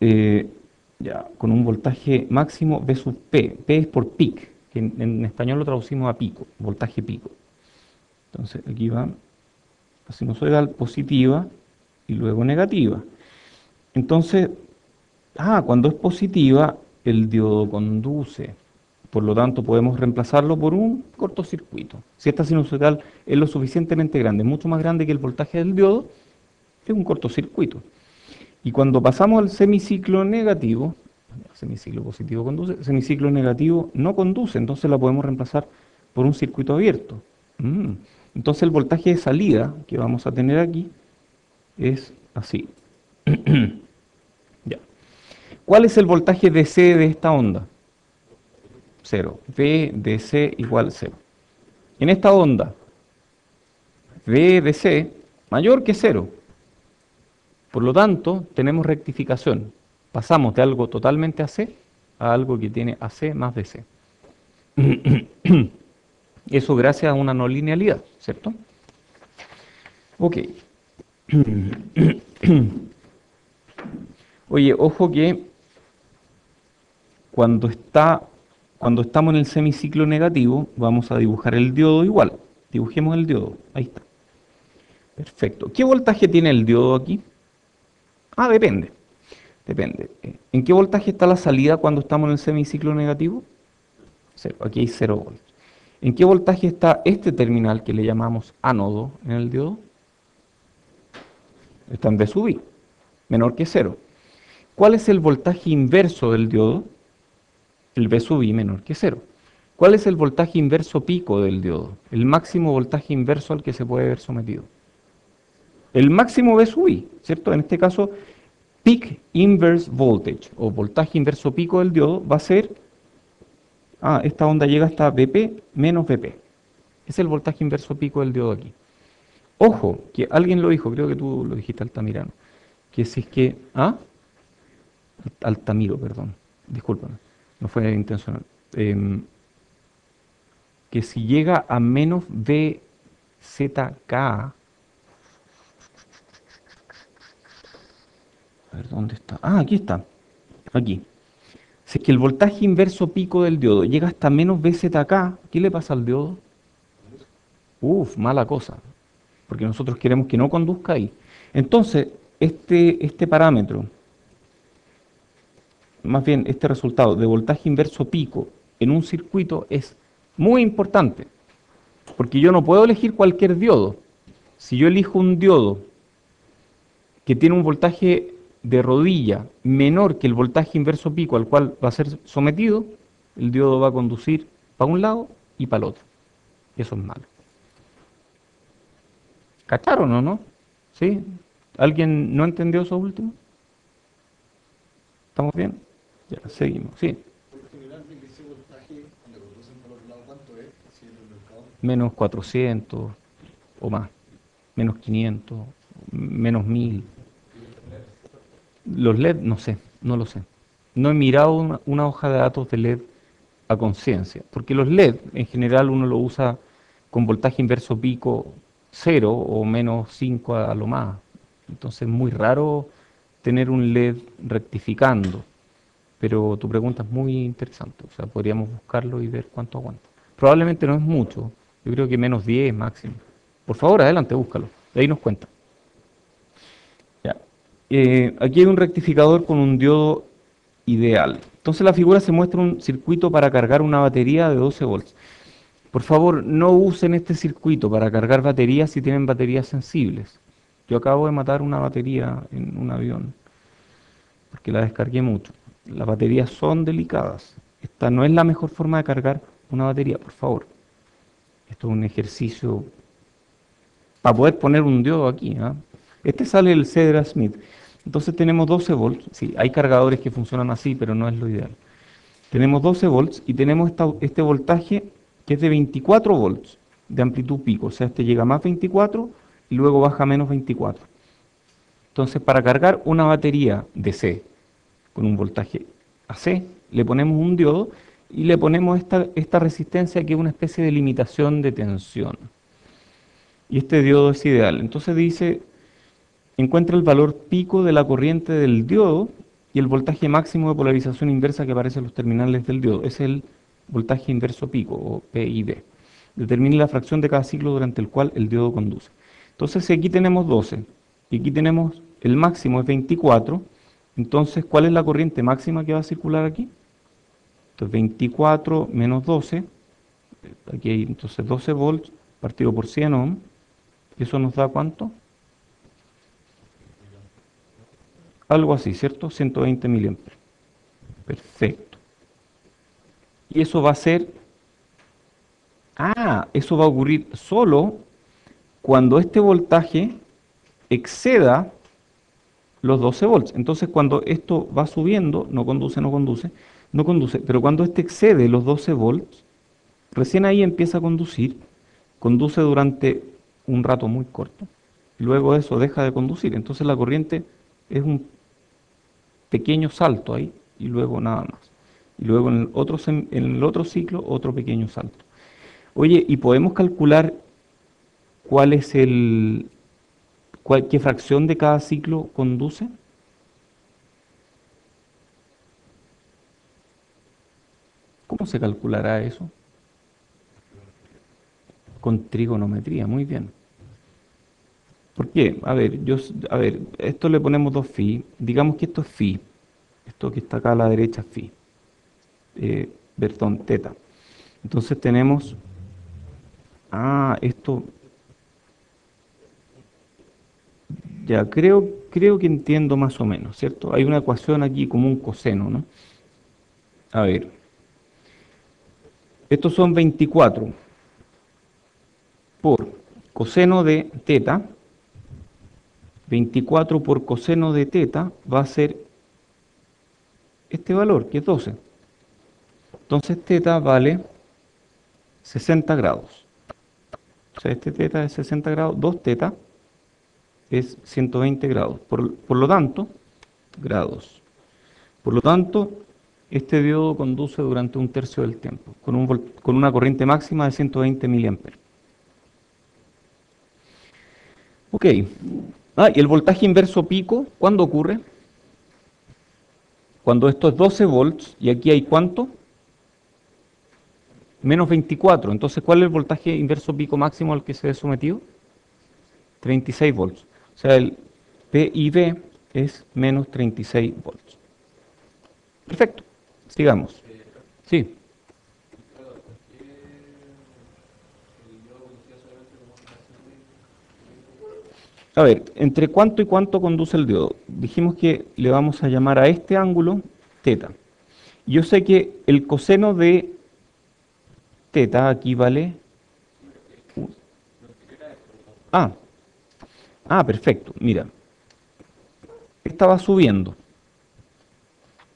ya, con un voltaje máximo V sub P. P es por peak, que en español lo traducimos a pico, voltaje pico. Entonces aquí va la sinusoidal positiva y luego negativa. Entonces, cuando es positiva, el diodo conduce. Por lo tanto, podemos reemplazarlo por un cortocircuito. Si esta sinusoidal es lo suficientemente grande, mucho más grande que el voltaje del diodo, es un cortocircuito. Y cuando pasamos al semiciclo negativo, semiciclo positivo conduce, semiciclo negativo no conduce, entonces la podemos reemplazar por un circuito abierto. Entonces el voltaje de salida que vamos a tener aquí es así. Ya. ¿Cuál es el voltaje DC de esta onda? 0. V DC igual 0. En esta onda, V DC mayor que 0. Por lo tanto, tenemos rectificación. Pasamos de algo totalmente AC a algo que tiene AC más DC. Eso gracias a una no linealidad, ¿cierto? Ok. Oye, ojo que cuando estamos en el semiciclo negativo, vamos a dibujar el diodo igual. Dibujemos el diodo. Ahí está. Perfecto. ¿Qué voltaje tiene el diodo aquí? Depende. Depende. ¿En qué voltaje está la salida cuando estamos en el semiciclo negativo? 0. Aquí hay 0 volts. ¿En qué voltaje está este terminal que le llamamos ánodo en el diodo? Está en V sub I, menor que 0. ¿Cuál es el voltaje inverso del diodo? El V sub I menor que 0. ¿Cuál es el voltaje inverso pico del diodo? El máximo voltaje inverso al que se puede ver sometido. El máximo V sub I, ¿cierto? En este caso, peak inverse voltage, o voltaje inverso pico del diodo, va a ser, esta onda llega hasta Vp menos Vp. Es el voltaje inverso pico del diodo aquí. Ojo, que alguien lo dijo, creo que tú lo dijiste, Altamirano, que si es que, Altamiro, perdón, discúlpame, no fue intencional, que si llega a menos VZK, a ver, ¿dónde está? Aquí está, aquí. Si es que el voltaje inverso pico del diodo llega hasta menos VZK, ¿qué le pasa al diodo? Mala cosa, porque nosotros queremos que no conduzca ahí. Entonces, este parámetro, más bien este resultado de voltaje inverso pico en un circuito es muy importante, porque yo no puedo elegir cualquier diodo. Si yo elijo un diodo que tiene un voltaje de rodilla menor que el voltaje inverso pico al cual va a ser sometido, el diodo va a conducir para un lado y para el otro. Eso es malo. ¿Cacharon o no? ¿Sí? ¿Alguien no entendió eso último? ¿Estamos bien? Ya, seguimos. Sí. Por lo general, ese voltaje, cuando lo producen por otro lado, ¿cuánto es? Si en el mercado. Menos 400 o más. Menos 500, menos 1000. Los LED, no sé, no lo sé. No he mirado una hoja de datos de LED a conciencia, porque los LED en general uno lo usa con voltaje inverso pico 0 o menos 5 a lo más. Entonces es muy raro tener un LED rectificando, pero tu pregunta es muy interesante, o sea, podríamos buscarlo y ver cuánto aguanta. Probablemente no es mucho, yo creo que menos 10 máximo. Por favor, adelante, búscalo, de ahí nos cuenta. Ya. Aquí hay un rectificador con un diodo ideal. Entonces la figura se muestra un circuito para cargar una batería de 12 volts. Por favor, no usen este circuito para cargar baterías si tienen baterías sensibles. Yo acabo de matar una batería en un avión porque la descargué mucho. Las baterías son delicadas. Esta no es la mejor forma de cargar una batería, por favor. Esto es un ejercicio para poder poner un diodo aquí, ¿ah? Este sale el Cedra Smith. Entonces tenemos 12 volts. Sí, hay cargadores que funcionan así, pero no es lo ideal. Tenemos 12 volts y tenemos este voltaje que es de 24 volts de amplitud pico. O sea, este llega a más 24 y luego baja a menos 24. Entonces, para cargar una batería DC con un voltaje AC, le ponemos un diodo y le ponemos esta resistencia que es una especie de limitación de tensión. Y este diodo es ideal. Entonces dice, encuentra el valor pico de la corriente del diodo y el voltaje máximo de polarización inversa que aparece en los terminales del diodo. Es el voltaje inverso pico, o PID. Determine la fracción de cada ciclo durante el cual el diodo conduce. Entonces, si aquí tenemos 12 y aquí tenemos el máximo es 24, entonces, ¿cuál es la corriente máxima que va a circular aquí? Entonces, 24 menos 12, aquí hay entonces 12 volts partido por 100 ohm, ¿eso nos da cuánto? Algo así, ¿cierto? 120 miliamperes. Perfecto. Y eso va a ser, eso va a ocurrir solo cuando este voltaje exceda los 12 volts. Entonces, cuando esto va subiendo, no conduce, no conduce, no conduce, pero cuando este excede los 12 volts, recién ahí empieza a conducir, conduce durante un rato muy corto, y luego de eso deja de conducir. Entonces la corriente es un pequeño salto ahí y luego nada más. Y luego en el otro ciclo otro pequeño salto. Oye, ¿y podemos calcular cuál es qué fracción de cada ciclo conduce? ¿Cómo se calculará eso? Con trigonometría, muy bien. ¿Por qué? A ver, esto le ponemos 2 phi. Digamos que esto es phi. Esto que está acá a la derecha es phi. Perdón, teta. Entonces tenemos, esto, ya creo que entiendo más o menos, ¿cierto? Hay una ecuación aquí como un coseno, ¿no? A ver, estos son 24 por coseno de teta. 24 por coseno de teta va a ser este valor, que es 12. Entonces teta vale 60 grados. O sea, este teta es 60 grados, 2 teta es 120 grados. Por lo tanto, grados. Por lo tanto, este diodo conduce durante un tercio del tiempo, con una corriente máxima de 120 miliamperes. Ok. Y el voltaje inverso pico, ¿cuándo ocurre? Cuando esto es 12 volts y aquí hay ¿cuánto? Menos 24. Entonces, ¿cuál es el voltaje inverso pico máximo al que se ve sometido? 36 volts. O sea, el PIB es menos 36 volts. Perfecto. Sigamos. Sí. Claro, ¿por qué el diodo conducía solamente como una fracción de tiempo? A ver, ¿entre cuánto y cuánto conduce el diodo? Dijimos que le vamos a llamar a este ángulo teta. Yo sé que el coseno de teta aquí vale... Ah, perfecto. Mira, esta va subiendo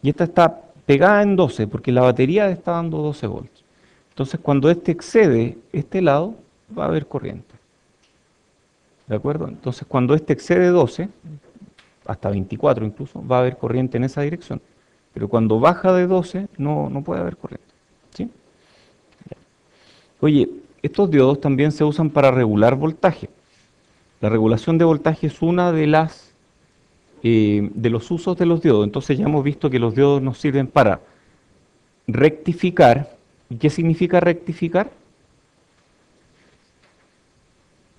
y esta está pegada en 12 porque la batería está dando 12 volts. Entonces, cuando este excede este lado, va a haber corriente. ¿De acuerdo? Entonces, cuando este excede 12, hasta 24 incluso, va a haber corriente en esa dirección. Pero cuando baja de 12, no puede haber corriente. ¿Sí? Oye, estos diodos también se usan para regular voltaje. La regulación de voltaje es una de los usos de los diodos. Entonces ya hemos visto que los diodos nos sirven para rectificar. ¿Y qué significa rectificar?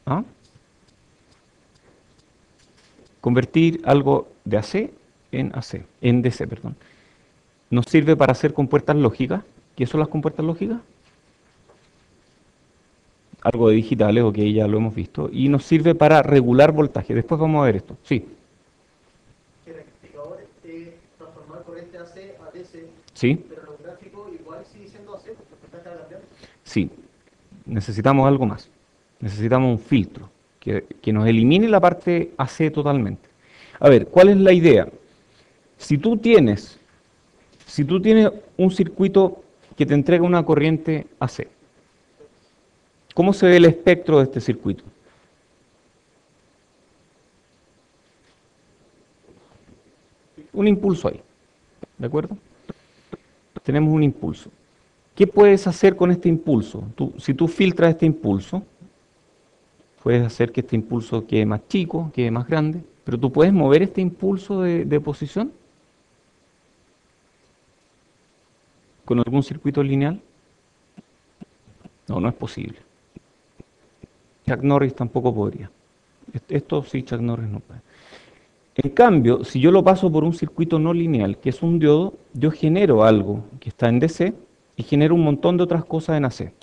¿Ah? Convertir algo de AC en DC, perdón. Nos sirve para hacer compuertas lógicas. ¿Qué son las compuertas lógicas? Algo de digitales, ok, ya lo hemos visto. Y nos sirve para regular voltaje. Después vamos a ver esto. Sí. Que el rectificador es transformar corriente AC a DC, Sí. pero en los gráficos igual sigue siendo AC porque el voltaje va cambiando. Sí. Necesitamos algo más. Necesitamos un filtro que nos elimine la parte AC totalmente. A ver, ¿cuál es la idea? Si tú tienes un circuito que te entrega una corriente AC, ¿cómo se ve el espectro de este circuito? Un impulso ahí, ¿de acuerdo? Tenemos un impulso. ¿Qué puedes hacer con este impulso? Si tú filtras este impulso, puedes hacer que este impulso quede más chico, quede más grande, pero tú puedes mover este impulso de posición con algún circuito lineal. No es posible. Chuck Norris tampoco podría. Esto sí, Chuck Norris no puede. En cambio, si yo lo paso por un circuito no lineal, que es un diodo, yo genero algo que está en DC y genero un montón de otras cosas en AC.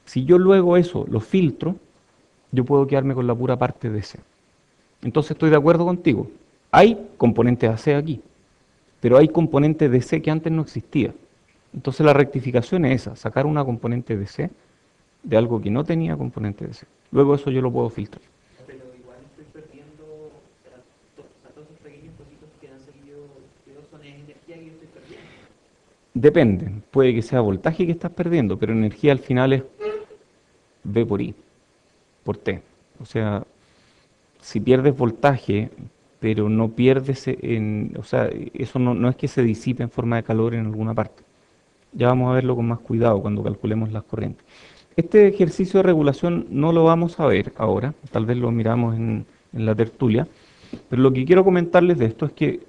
Si yo luego eso lo filtro, yo puedo quedarme con la pura parte DC. Entonces estoy de acuerdo contigo. Hay componentes AC aquí, pero hay componentes DC que antes no existía. Entonces la rectificación es esa, sacar una componente DC de algo que no tenía componente DC. Luego eso yo lo puedo filtrar. Pero igual estoy perdiendo, o sea, todos esos pequeños cositos que han salido, que no son energía que yo estoy perdiendo. Depende, puede que sea voltaje que estás perdiendo, pero energía al final es V por I, por T. O sea, si pierdes voltaje, pero no pierdes o sea, eso no es que se disipe en forma de calor en alguna parte. Ya vamos a verlo con más cuidado cuando calculemos las corrientes. Este ejercicio de regulación no lo vamos a ver ahora, tal vez lo miramos en la tertulia, pero lo que quiero comentarles de esto es que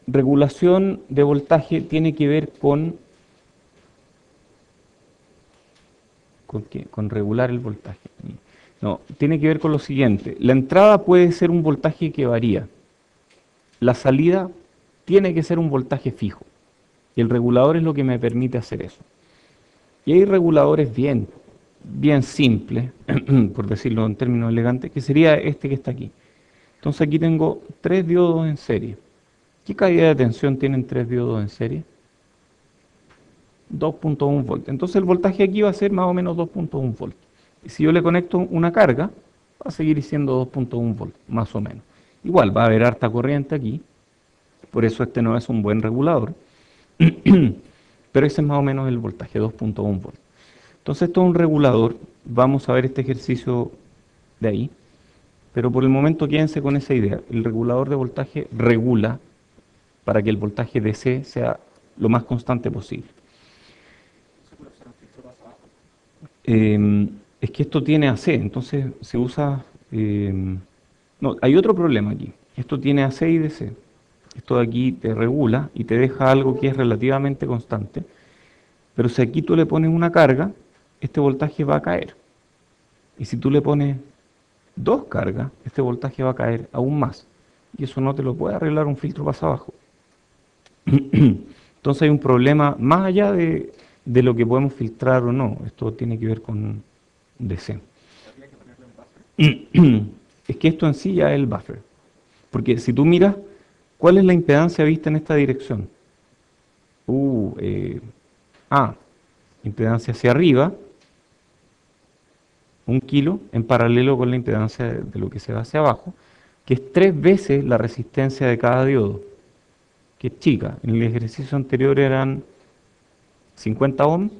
regulación de voltaje tiene que ver ¿con qué? Con regular el voltaje. No, tiene que ver con lo siguiente. La entrada puede ser un voltaje que varía. La salida tiene que ser un voltaje fijo. Y el regulador es lo que me permite hacer eso. Y hay reguladores bien simples, por decirlo en términos elegantes, que sería este que está aquí. Entonces aquí tengo 3 diodos en serie. ¿Qué caída de tensión tienen 3 diodos en serie? 2.1 volts. Entonces el voltaje aquí va a ser más o menos 2.1 volts. Y si yo le conecto una carga, va a seguir siendo 2.1 volts, más o menos. Igual va a haber harta corriente aquí, por eso este no es un buen regulador. Pero ese es más o menos el voltaje, 2.1 volts. Entonces esto es un regulador, vamos a ver este ejercicio de ahí, pero por el momento quédense con esa idea. El regulador de voltaje regula para que el voltaje DC sea lo más constante posible. Es que esto tiene AC, entonces se usa... no, hay otro problema aquí. Esto tiene AC y DC. Esto de aquí te regula y te deja algo que es relativamente constante. Pero si aquí tú le pones una carga, este voltaje va a caer. Y si tú le pones 2 cargas, este voltaje va a caer aún más. Y eso no te lo puede arreglar un filtro pasa abajo. Entonces hay un problema más allá de lo que podemos filtrar o no. Esto tiene que ver con DC. es que esto en sí ya es el buffer. Porque si tú miras, ¿cuál es la impedancia vista en esta dirección? Uh, eh, ah, impedancia hacia arriba, 1 kilo, en paralelo con la impedancia de lo que se va hacia abajo, que es 3 veces la resistencia de cada diodo, que es chica. En el ejercicio anterior eran 50 ohms,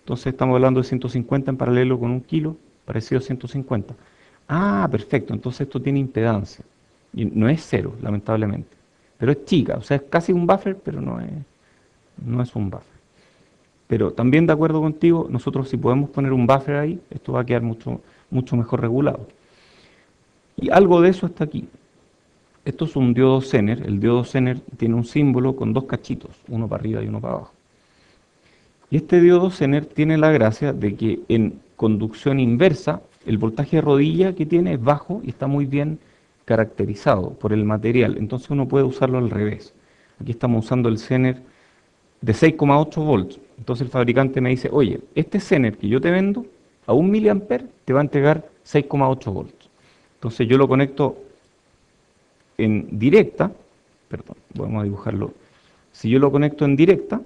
entonces estamos hablando de 150 en paralelo con 1 kilo, parecido a 150. Ah, perfecto, entonces esto tiene impedancia. Y no es cero, lamentablemente. Pero es chica, o sea, es casi un buffer, pero no es un buffer. Pero también de acuerdo contigo, nosotros si podemos poner un buffer ahí, esto va a quedar mucho, mucho mejor regulado. Y algo de eso está aquí. Esto es un diodo Zener. El diodo Zener tiene un símbolo con 2 cachitos, uno para arriba y uno para abajo. Y este diodo Zener tiene la gracia de que en conducción inversa, el voltaje de rodilla que tiene es bajo y está muy bien caracterizado por el material. Entonces uno puede usarlo al revés. Aquí estamos usando el Zener de 6,8 volts. Entonces el fabricante me dice, oye, este Zener que yo te vendo a 1 miliamper te va a entregar 6,8 volts. Entonces yo lo conecto en directa, perdón, vamos a dibujarlo. Si yo lo conecto en directa,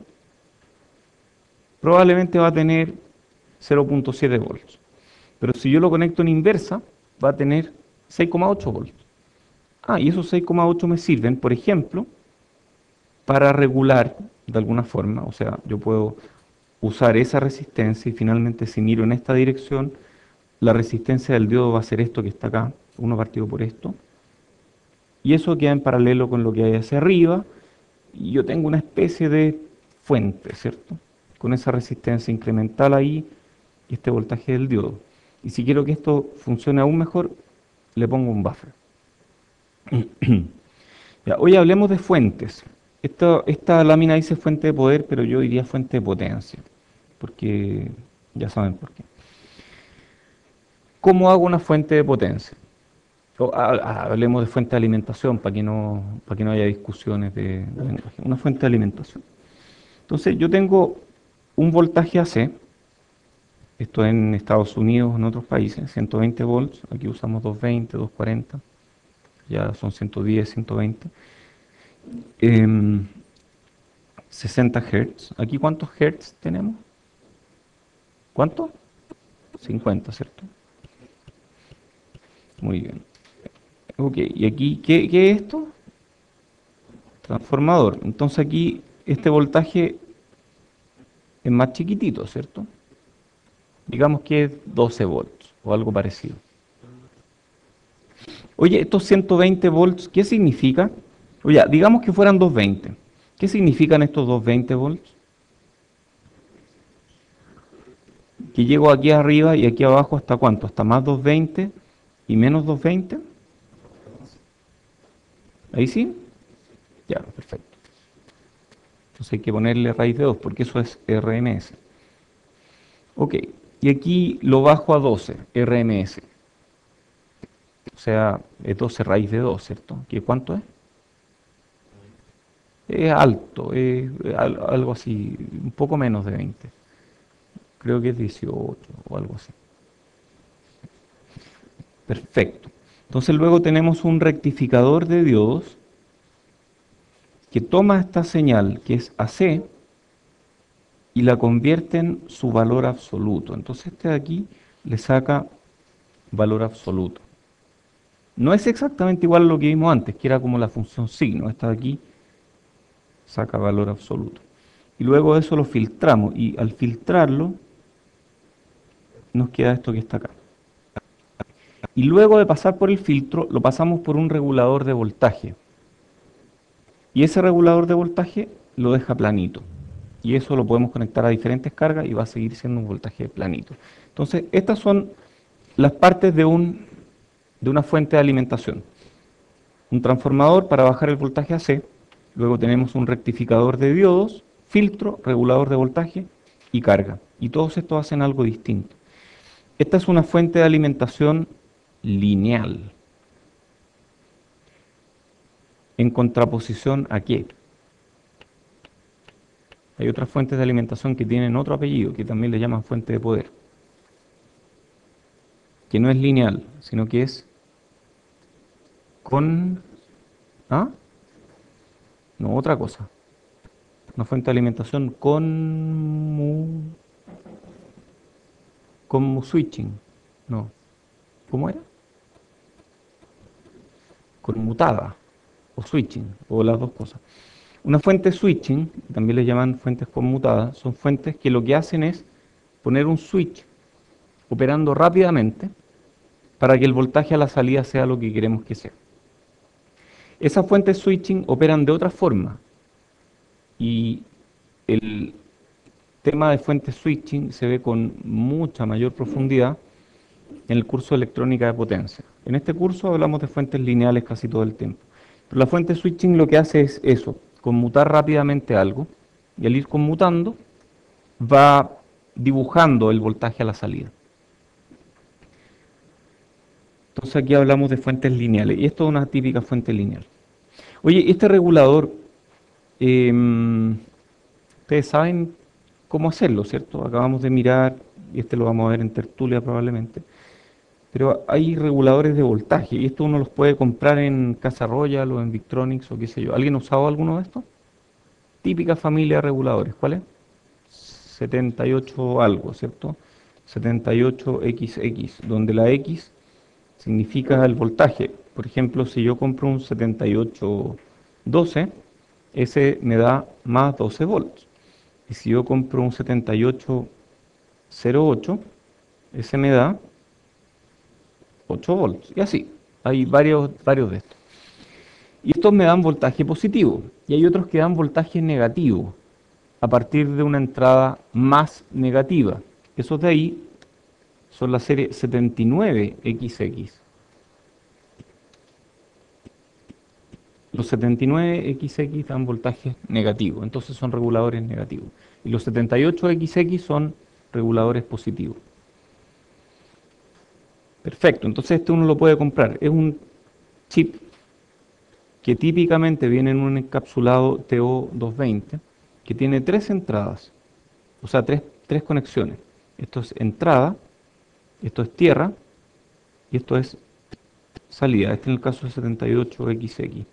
probablemente va a tener 0,7 volts. Pero si yo lo conecto en inversa, va a tener 6,8 volts. Ah, y esos 6,8 me sirven, por ejemplo, para regular de alguna forma, o sea, yo puedo usar esa resistencia y finalmente si miro en esta dirección, la resistencia del diodo va a ser esto que está acá, 1 partido por esto, y eso queda en paralelo con lo que hay hacia arriba, y yo tengo una especie de fuente, ¿cierto? Con esa resistencia incremental ahí y este voltaje del diodo. Y si quiero que esto funcione aún mejor, le pongo un buffer. Ya, hoy hablemos de fuentes. Esta lámina dice fuente de poder, pero yo diría fuente de potencia, porque ya saben por qué. ¿Cómo hago una fuente de potencia? Hablemos de fuente de alimentación para que no haya discusiones de lenguaje. Una fuente de alimentación. Entonces yo tengo un voltaje AC, esto en Estados Unidos, en otros países, 120 volts, aquí usamos 220, 240, ya son 110, 120. 60 Hz. ¿Aquí cuántos Hz tenemos? ¿Cuánto? 50, ¿cierto? Muy bien. Ok, ¿y aquí qué es esto? Transformador. Entonces aquí este voltaje es más chiquitito, ¿cierto? Digamos que es 12 volts o algo parecido. Oye, estos 120 volts, ¿qué significa? Oye, digamos que fueran 220. ¿Qué significan estos 220 volts? Que llego aquí arriba y aquí abajo hasta cuánto, hasta más 220 y menos 220. ¿Ahí sí? Ya, perfecto. Entonces hay que ponerle raíz de 2 porque eso es RMS. Ok, y aquí lo bajo a 12, RMS. O sea, es 12 raíz de 2, ¿cierto? ¿Qué cuánto es? Es alto, es algo así, un poco menos de 20. Creo que es 18 o algo así. Perfecto. Entonces luego tenemos un rectificador de diodos que toma esta señal que es AC y la convierte en su valor absoluto. Entonces este de aquí le saca valor absoluto. No es exactamente igual a lo que vimos antes, que era como la función signo. Esta de aquí saca valor absoluto. Y luego de eso lo filtramos y al filtrarlo nos queda esto que está acá. Y luego de pasar por el filtro lo pasamos por un regulador de voltaje. Y ese regulador de voltaje lo deja planito. Y eso lo podemos conectar a diferentes cargas y va a seguir siendo un voltaje planito. Entonces, estas son las partes de una fuente de alimentación. Un transformador para bajar el voltaje AC, luego tenemos un rectificador de diodos, filtro, regulador de voltaje y carga. Y todos estos hacen algo distinto. Esta es una fuente de alimentación lineal. ¿En contraposición a qué? Hay otras fuentes de alimentación que tienen otro apellido, que también le llaman fuente de poder, que no es lineal, sino que es con... ¿Ah? No, otra cosa. Una fuente de alimentación con switching. No. ¿Cómo era? Conmutada. O switching. O las dos cosas. Una fuente switching, también le llaman fuentes conmutadas, son fuentes que lo que hacen es poner un switch operando rápidamente para que el voltaje a la salida sea lo que queremos que sea. Esas fuentes switching operan de otra forma y el tema de fuentes switching se ve con mucha mayor profundidad en el curso de electrónica de potencia. En este curso hablamos de fuentes lineales casi todo el tiempo. Pero la fuente switching lo que hace es eso, conmutar rápidamente algo y al ir conmutando va dibujando el voltaje a la salida. Entonces aquí hablamos de fuentes lineales y esto es una típica fuente lineal. Oye, este regulador, ustedes saben cómo hacerlo, ¿cierto? Acabamos de mirar, y este lo vamos a ver en tertulia probablemente, pero hay reguladores de voltaje y esto uno los puede comprar en Casa Royal o en Victronics o qué sé yo. ¿Alguien ha usado alguno de estos? Típica familia de reguladores, ¿cuál es? 78 algo, ¿cierto? 78XX, donde la X significa el voltaje. Por ejemplo, si yo compro un 7812, ese me da más 12 volts. Y si yo compro un 7808, ese me da 8 volts. Y así, hay varios de estos. Y estos me dan voltaje positivo. Y hay otros que dan voltaje negativo a partir de una entrada más negativa. Esos de ahí son la serie 79XX. Los 79XX dan voltaje negativo, entonces son reguladores negativos. Y los 78XX son reguladores positivos. Perfecto, entonces este uno lo puede comprar. Es un chip que típicamente viene en un encapsulado TO220 que tiene tres entradas, o sea, tres conexiones. Esto es entrada, esto es tierra y esto es salida. Este en el caso de 78XX.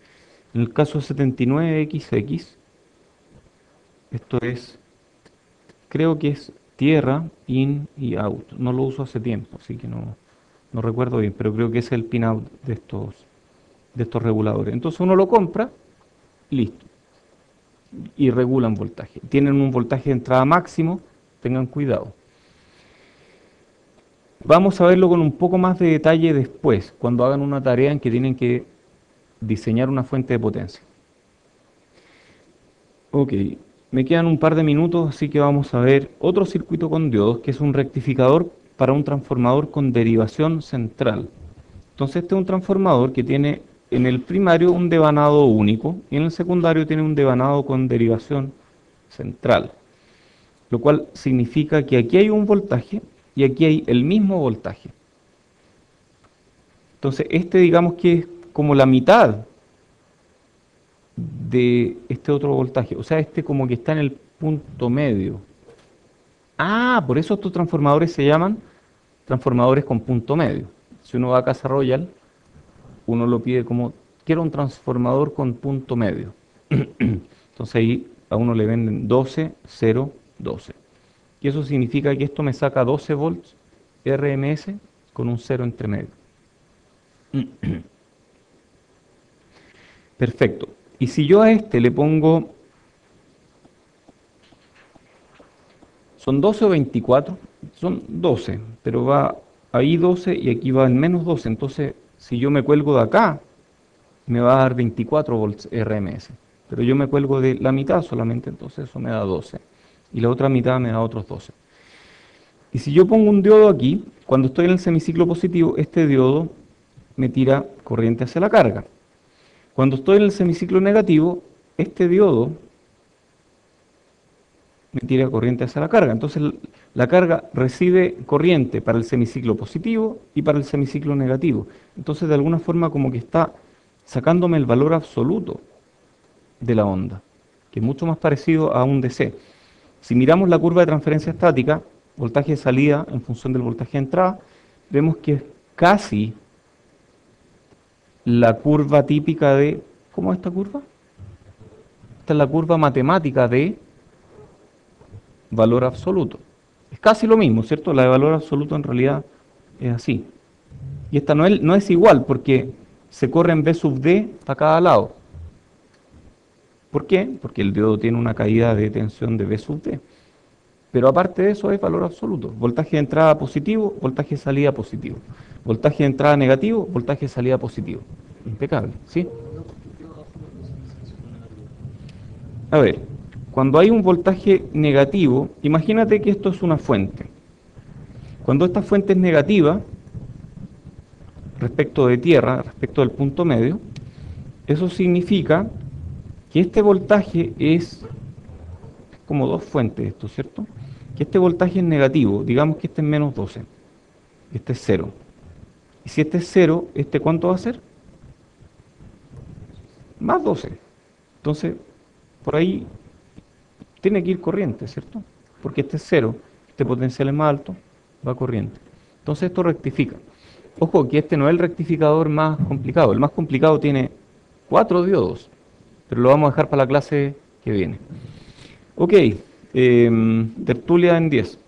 En el caso de 79XX, esto es, creo que es tierra, in y out. No lo uso hace tiempo, así que no recuerdo bien, pero creo que es el pin out de estos reguladores. Entonces uno lo compra, listo, y regulan voltaje. Tienen un voltaje de entrada máximo, tengan cuidado. Vamos a verlo con un poco más de detalle después, cuando hagan una tarea en que tienen que diseñar una fuente de potencia. Ok, me quedan un par de minutos, así que vamos a ver otro circuito con diodos, que es un rectificador para un transformador con derivación central. Entonces este es un transformador que tiene en el primario un devanado único y en el secundario tiene un devanado con derivación central, lo cual significa que aquí hay un voltaje y aquí hay el mismo voltaje. Entonces este digamos que es como la mitad de este otro voltaje, o sea, este como que está en el punto medio. Ah, por eso estos transformadores se llaman transformadores con punto medio. Si uno va a Casa Royal, uno lo pide como, quiero un transformador con punto medio. Entonces ahí a uno le venden 12, 0, 12. Y eso significa que esto me saca 12 volts RMS con un 0 entre medio. Perfecto. Y si yo a este le pongo, ¿son 12 o 24? Son 12, pero va ahí 12 y aquí va en menos 12. Entonces, si yo me cuelgo de acá, me va a dar 24 volts RMS. Pero yo me cuelgo de la mitad solamente, entonces eso me da 12. Y la otra mitad me da otros 12. Y si yo pongo un diodo aquí, cuando estoy en el semiciclo positivo, este diodo me tira corriente hacia la carga. Cuando estoy en el semiciclo negativo, este diodo me tira corriente hacia la carga. Entonces la carga recibe corriente para el semiciclo positivo y para el semiciclo negativo. Entonces de alguna forma como que está sacándome el valor absoluto de la onda, que es mucho más parecido a un DC. Si miramos la curva de transferencia estática, voltaje de salida en función del voltaje de entrada, vemos que es casi la curva típica de... ¿Cómo es esta curva? Esta es la curva matemática de valor absoluto. Es casi lo mismo, ¿cierto? La de valor absoluto en realidad es así. Y esta no es igual porque se corre en B sub D a cada lado. ¿Por qué? Porque el diodo tiene una caída de tensión de B sub D. Pero aparte de eso es valor absoluto. Voltaje de entrada positivo, voltaje de salida positivo. Voltaje de entrada negativo, voltaje de salida positivo. Impecable, ¿sí? A ver, cuando hay un voltaje negativo, imagínate que esto es una fuente. Cuando esta fuente es negativa, respecto de tierra, respecto del punto medio, eso significa que este voltaje es como dos fuentes, esto, ¿cierto? Que este voltaje es negativo, digamos que este es menos 12, este es 0. Y si este es 0, ¿este cuánto va a ser? Más 12. Entonces, por ahí tiene que ir corriente, ¿cierto? Porque este es 0, este potencial es más alto, va corriente. Entonces esto rectifica. Ojo, que este no es el rectificador más complicado. El más complicado tiene 4 diodos, pero lo vamos a dejar para la clase que viene. Ok, tertulia en 10.